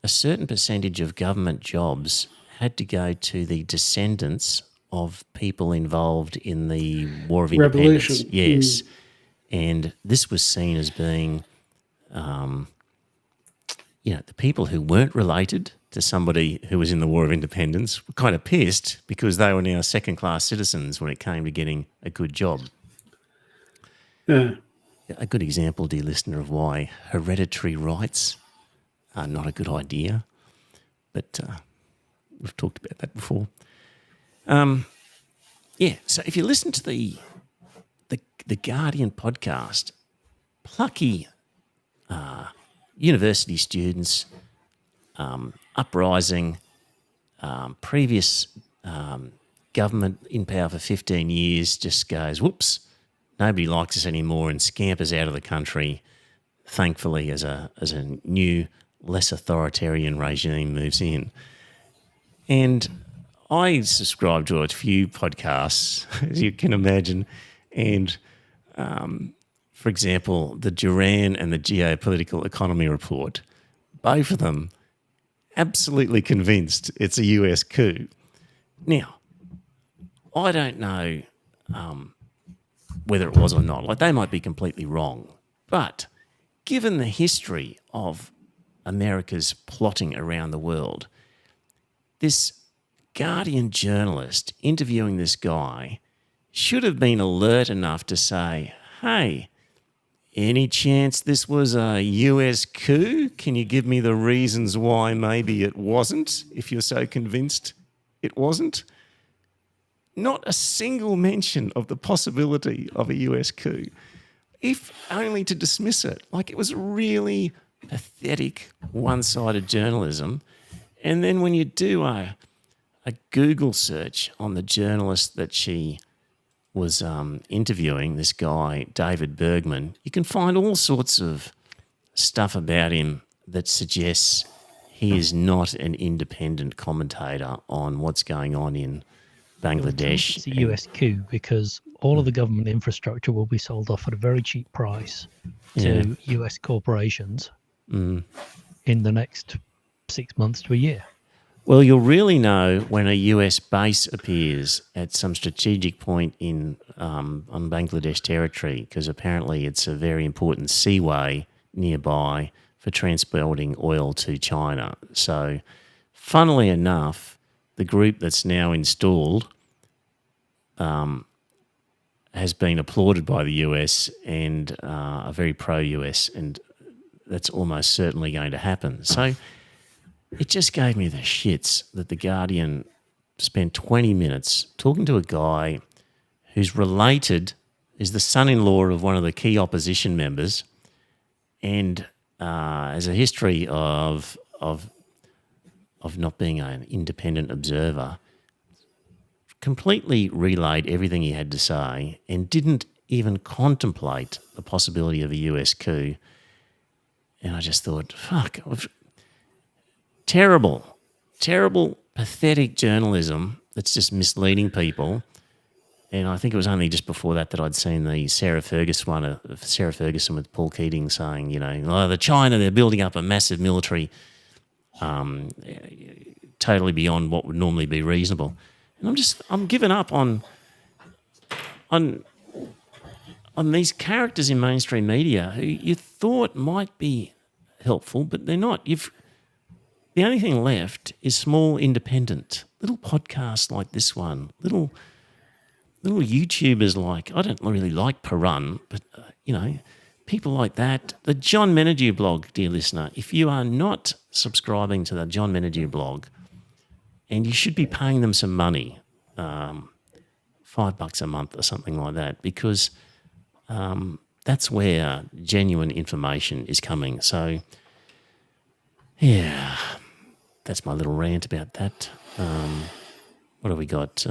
a certain percentage of government jobs had to go to the descendants of people involved in the War of Independence. Revolution. Yes. And this was seen as being, the people who weren't related to somebody who was in the War of Independence were kind of pissed because they were now second-class citizens when it came to getting a good job. Yeah. A good example, dear listener, of why hereditary rights are not a good idea. But we've talked about that before. So if you listen to the Guardian podcast, plucky university students, uprising, previous government in power for 15 years just goes, whoops, nobody likes us anymore and scampers out of the country, thankfully, as a new, less authoritarian regime moves in. And I subscribe to a few podcasts, as you can imagine, and for example, the Duran and the Geopolitical Economy Report, both of them absolutely convinced it's a US coup. Now, I don't know whether it was or not. Like, they might be completely wrong. But given the history of America's plotting around the world, this Guardian journalist interviewing this guy should have been alert enough to say, hey, any chance this was a US coup? Can you give me the reasons why maybe it wasn't, if you're so convinced it wasn't? Not a single mention of the possibility of a US coup, if only to dismiss it. Like, it was really pathetic, one-sided journalism. And then when you do a Google search on the journalist that she was interviewing, this guy, David Bergman, you can find all sorts of stuff about him that suggests he is not an independent commentator on what's going on in Bangladesh. It's a US coup because all of the government infrastructure will be sold off at a very cheap price to US corporations in the next 6 months to a year. Well, you'll really know when a US base appears at some strategic point in on Bangladesh territory, because apparently it's a very important seaway nearby for transporting oil to China. So, funnily enough, the group that's now installed has been applauded by the US and are very pro-US, and that's almost certainly going to happen. So it just gave me the shits that The Guardian spent 20 minutes talking to a guy who's related, is the son-in-law of one of the key opposition members, and has a history of not being an independent observer, completely relayed everything he had to say and didn't even contemplate the possibility of a US coup. And I just thought, fuck, terrible, pathetic journalism that's just misleading people. And I think it was only just before that I'd seen the Sarah Ferguson with Paul Keating saying, the China, they're building up a massive military totally beyond what would normally be reasonable. And I'm giving up on these characters in mainstream media who you thought might be helpful, but they're not. The only thing left is small, independent, little podcasts like this one, little YouTubers like, I don't really like Perun, but, people like that. The John Menadue blog, dear listener, if you are not subscribing to the John Menadue blog, and you should be paying them some money, $5 a month or something like that, because that's where genuine information is coming. So, yeah, that's my little rant about that. What have we got?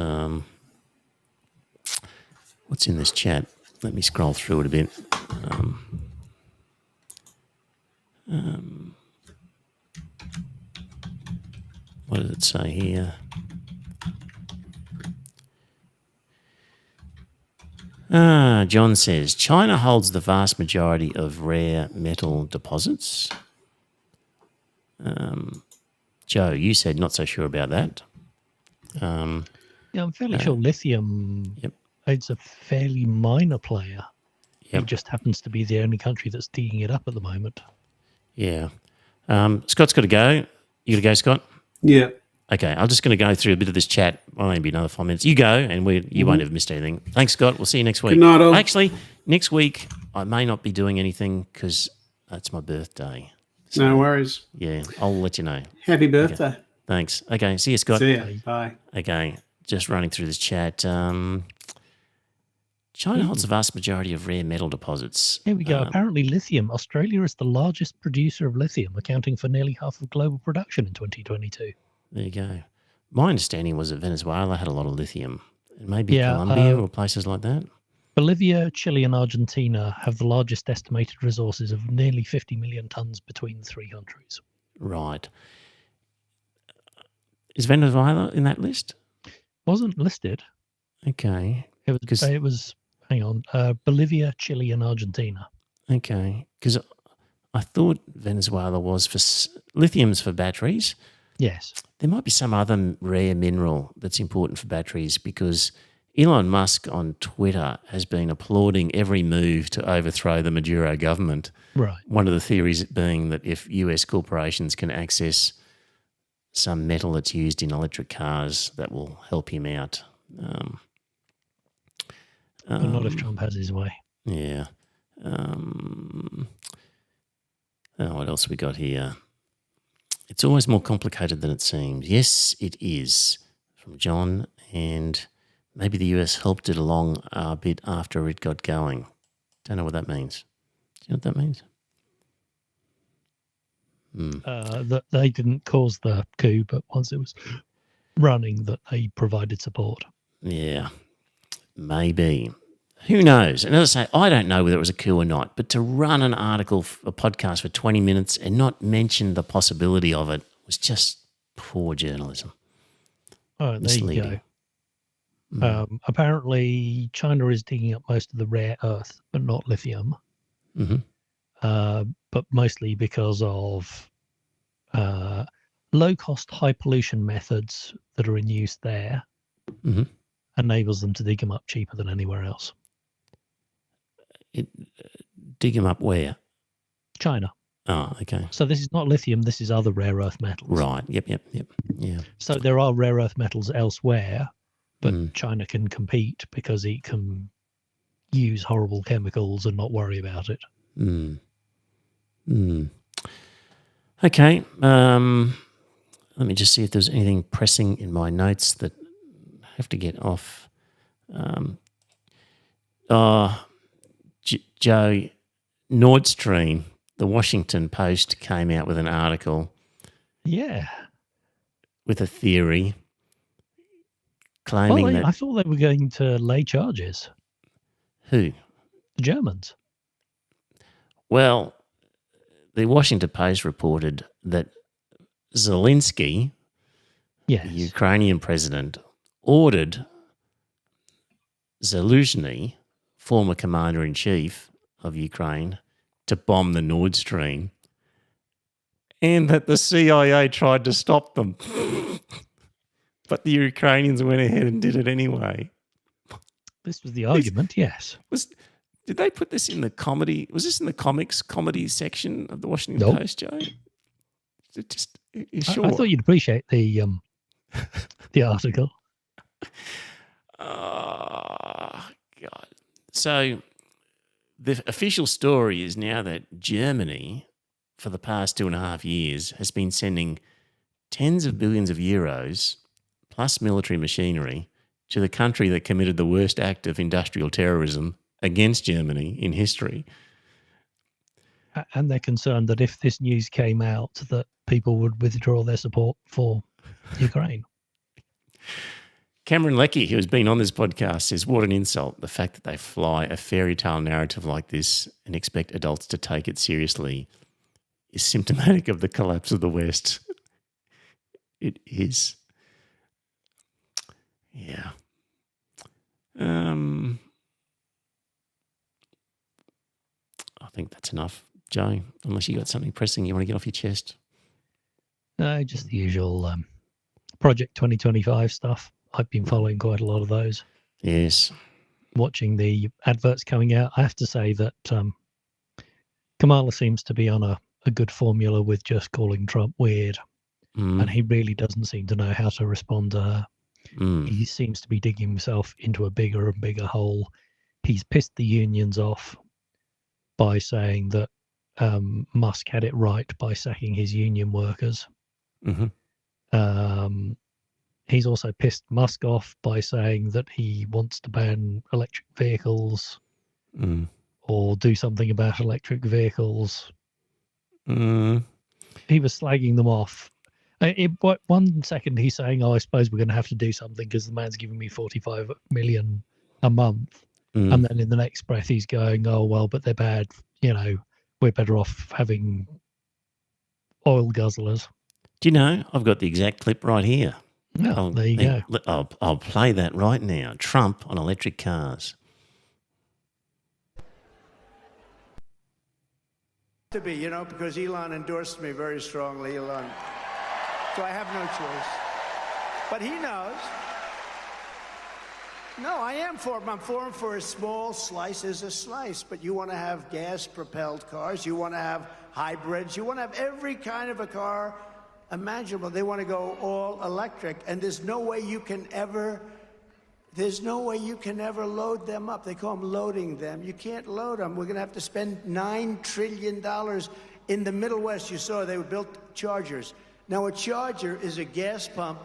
What's in this chat? Let me scroll through it a bit. What does it say here? John says, China holds the vast majority of rare metal deposits. Joe, you said not so sure about that. Yeah, I'm fairly sure lithium Yep. is a fairly minor player. Yep. It just happens to be the only country that's digging it up at the moment. Yeah. Scott's got to go. You got to go, Scott? Yeah. Okay, I'm just going to go through a bit of this chat. Well, maybe another 5 minutes. You go, and you won't have missed anything. Thanks, Scott. We'll see you next week. Good night, all. Actually, next week I may not be doing anything because it's my birthday. So, No worries. yeah, I'll let you know. Happy birthday. Okay. Thanks. Okay, see you, Scott. See ya. Bye. Okay, just running through this chat. China holds the vast majority of rare metal deposits. Here we go. Apparently, lithium. Australia is the largest producer of lithium, accounting for nearly half of global production in 2022. There you go. My understanding was that Venezuela had a lot of lithium. And maybe Colombia or places like that. Bolivia, Chile, and Argentina have the largest estimated resources of nearly 50 million tons between the three countries. Right. Is Venezuela in that list? Wasn't listed. Okay. It was hang on, Bolivia, Chile, and Argentina. Okay. Because I thought Venezuela was for lithium's for batteries. Yes. There might be some other rare mineral that's important for batteries because Elon Musk on Twitter has been applauding every move to overthrow the Maduro government. Right. One of the theories being that if US corporations can access some metal that's used in electric cars, that will help him out. But not if Trump has his way. Yeah. What else we got here? It's always more complicated than it seems. Yes, it is. From John, and maybe the US helped it along a bit after it got going. Don't know what that means. Do you know what that means? That they didn't cause the coup, but once it was running, that they provided support. Yeah, maybe. Who knows? And as I say, I don't know whether it was a coup or not, but to run an article, a podcast for 20 minutes and not mention the possibility of it was just poor journalism. Oh, there you go. Apparently, China is digging up most of the rare earth, but not lithium. But mostly because of low-cost, high-pollution methods that are in use there enables them to dig them up cheaper than anywhere else. Dig them up where? China. Oh, okay. So this is not lithium, this is other rare earth metals. Right, yep, yeah. So there are rare earth metals elsewhere, but China can compete because it can use horrible chemicals and not worry about it. Okay, let me just see if there's anything pressing in my notes that I have to get off. Joe, Nord Stream, the Washington Post came out with an article. Yeah. With a theory claiming that... I thought they were going to lay charges. Who? The Germans. Well, the Washington Post reported that Zelensky, the Ukrainian president, ordered Zaluzhny, former commander-in-chief of Ukraine, to bomb the Nord Stream, and that the CIA tried to stop them. But the Ukrainians went ahead and did it anyway. This was the argument, yes. Did they put this in the comedy? Was this in the comedy section of the Washington Post, Joe? Sure? I thought you'd appreciate the article. Oh, God. So the official story is now that Germany, for the past 2.5 years, has been sending tens of billions of euros plus military machinery to the country that committed the worst act of industrial terrorism against Germany in history. And they're concerned that if this news came out, that people would withdraw their support for Ukraine. Cameron Leckie, who has been on this podcast, says, what an insult. The fact that they fly a fairy tale narrative like this and expect adults to take it seriously is symptomatic of the collapse of the West. It is. Yeah. think that's enough, Joe, unless you got something pressing you want to get off your chest. No, just the usual Project 2025 stuff. I've been following quite a lot of those. Yes. Watching the adverts coming out. I have to say that Kamala seems to be on a good formula with just calling Trump weird. And he really doesn't seem to know how to respond to her. He seems to be digging himself into a bigger and bigger hole. He's pissed the unions off by saying that Musk had it right by sacking his union workers. He's also pissed Musk off by saying that he wants to ban electric vehicles or do something about electric vehicles. He was slagging them off. One second he's saying, I suppose we're going to have to do something because the man's giving me 45 million a month. And then in the next breath, he's going, oh, well, but they're bad. We're better off having oil guzzlers. Do you know, I've got the exact clip right here. Oh, there you go. I'll play that right now. Trump on electric cars. To be, because Elon endorsed me very strongly, Elon. So I have no choice. But he knows. No, I am for him. I'm for him for a small slice is a slice. But you want to have gas-propelled cars. You want to have hybrids. You want to have every kind of a car imaginable. They want to go all electric. And there's no way you can ever load them up. They call them loading them. You can't load them. We're going to have to spend $9 trillion in the Middle West. You saw they built chargers. Now, a charger is a gas pump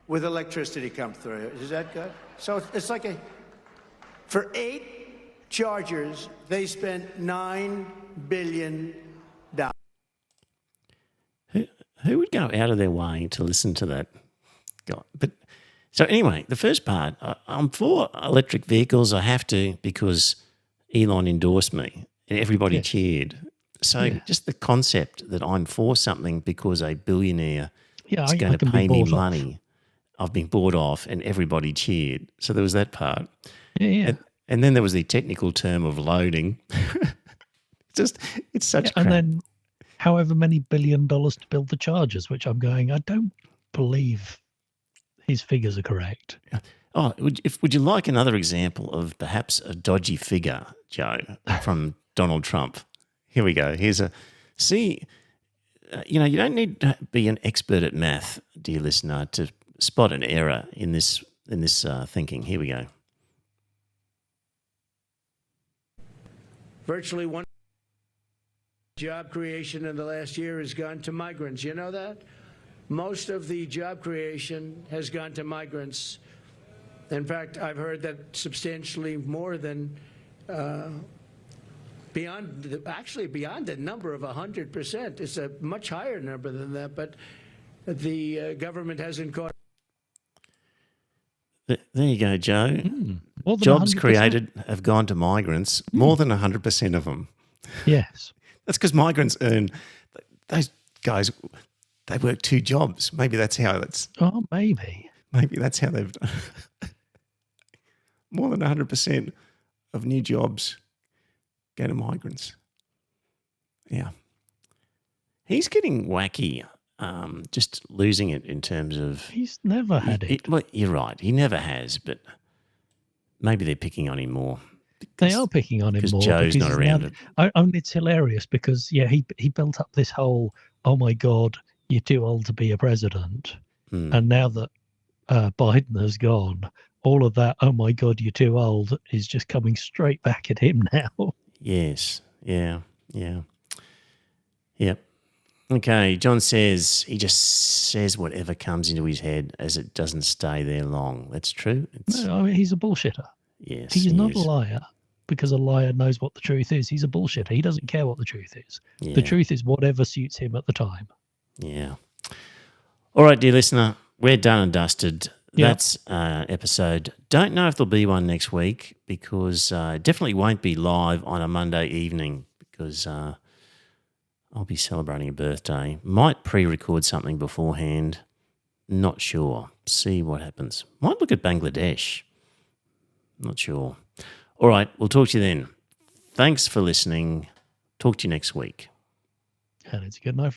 with electricity come through. Is that good? So it's like for 8 chargers, they spent $9 billion. Who would go out of their way to listen to that? God, but so anyway, the first part, I'm for electric vehicles. I have to because Elon endorsed me and everybody cheered. So just the concept that I'm for something because a billionaire is going to pay me money. I've been bought off and everybody cheered. So there was that part. Yeah. And then there was the technical term of loading. It's such crap. And then however many $1 billion to build the chargers, which I'm going, I don't believe his figures are correct. Oh, would you like another example of perhaps a dodgy figure, Joe, from Donald Trump? Here we go. You don't need to be an expert at math, dear listener, to spot an error in this thinking. Here we go. Virtually one job creation in the last year has gone to migrants. You know that? Most of the job creation has gone to migrants. In fact, I've heard that substantially more than beyond the number of 100%. It's a much higher number than that, but the government hasn't caught. There you go, Joe. Jobs Jobs created have gone to migrants, more than 100% of them. Yes. That's because migrants earn, those guys, they work 2 jobs. Maybe that's how it's. Oh, maybe. Maybe that's how they've done. More than 100% of new jobs go to migrants. Yeah. He's getting wacky, just losing it in terms of. He's never had it. Well, you're right. He never has, but maybe they're picking on him more. They are picking on him more. Because Joe's not around it. It's hilarious because, he built up this whole, oh, my God, you're too old to be a president. And now that Biden has gone, all of that, oh, my God, you're too old, is just coming straight back at him now. Yes. Yeah. Yep. Okay. John says he just says whatever comes into his head as it doesn't stay there long. That's true. No, he's a bullshitter. Yes. He's not a liar because a liar knows what the truth is. He's a bullshitter. He doesn't care what the truth is. Yeah. The truth is whatever suits him at the time. Yeah. All right, dear listener, we're done and dusted. That's episode. Don't know if there'll be one next week because it definitely won't be live on a Monday evening because I'll be celebrating a birthday. Might pre-record something beforehand. Not sure. See what happens. Might look at Bangladesh. Not sure. All right, we'll talk to you then. Thanks for listening. Talk to you next week. And it's a good night.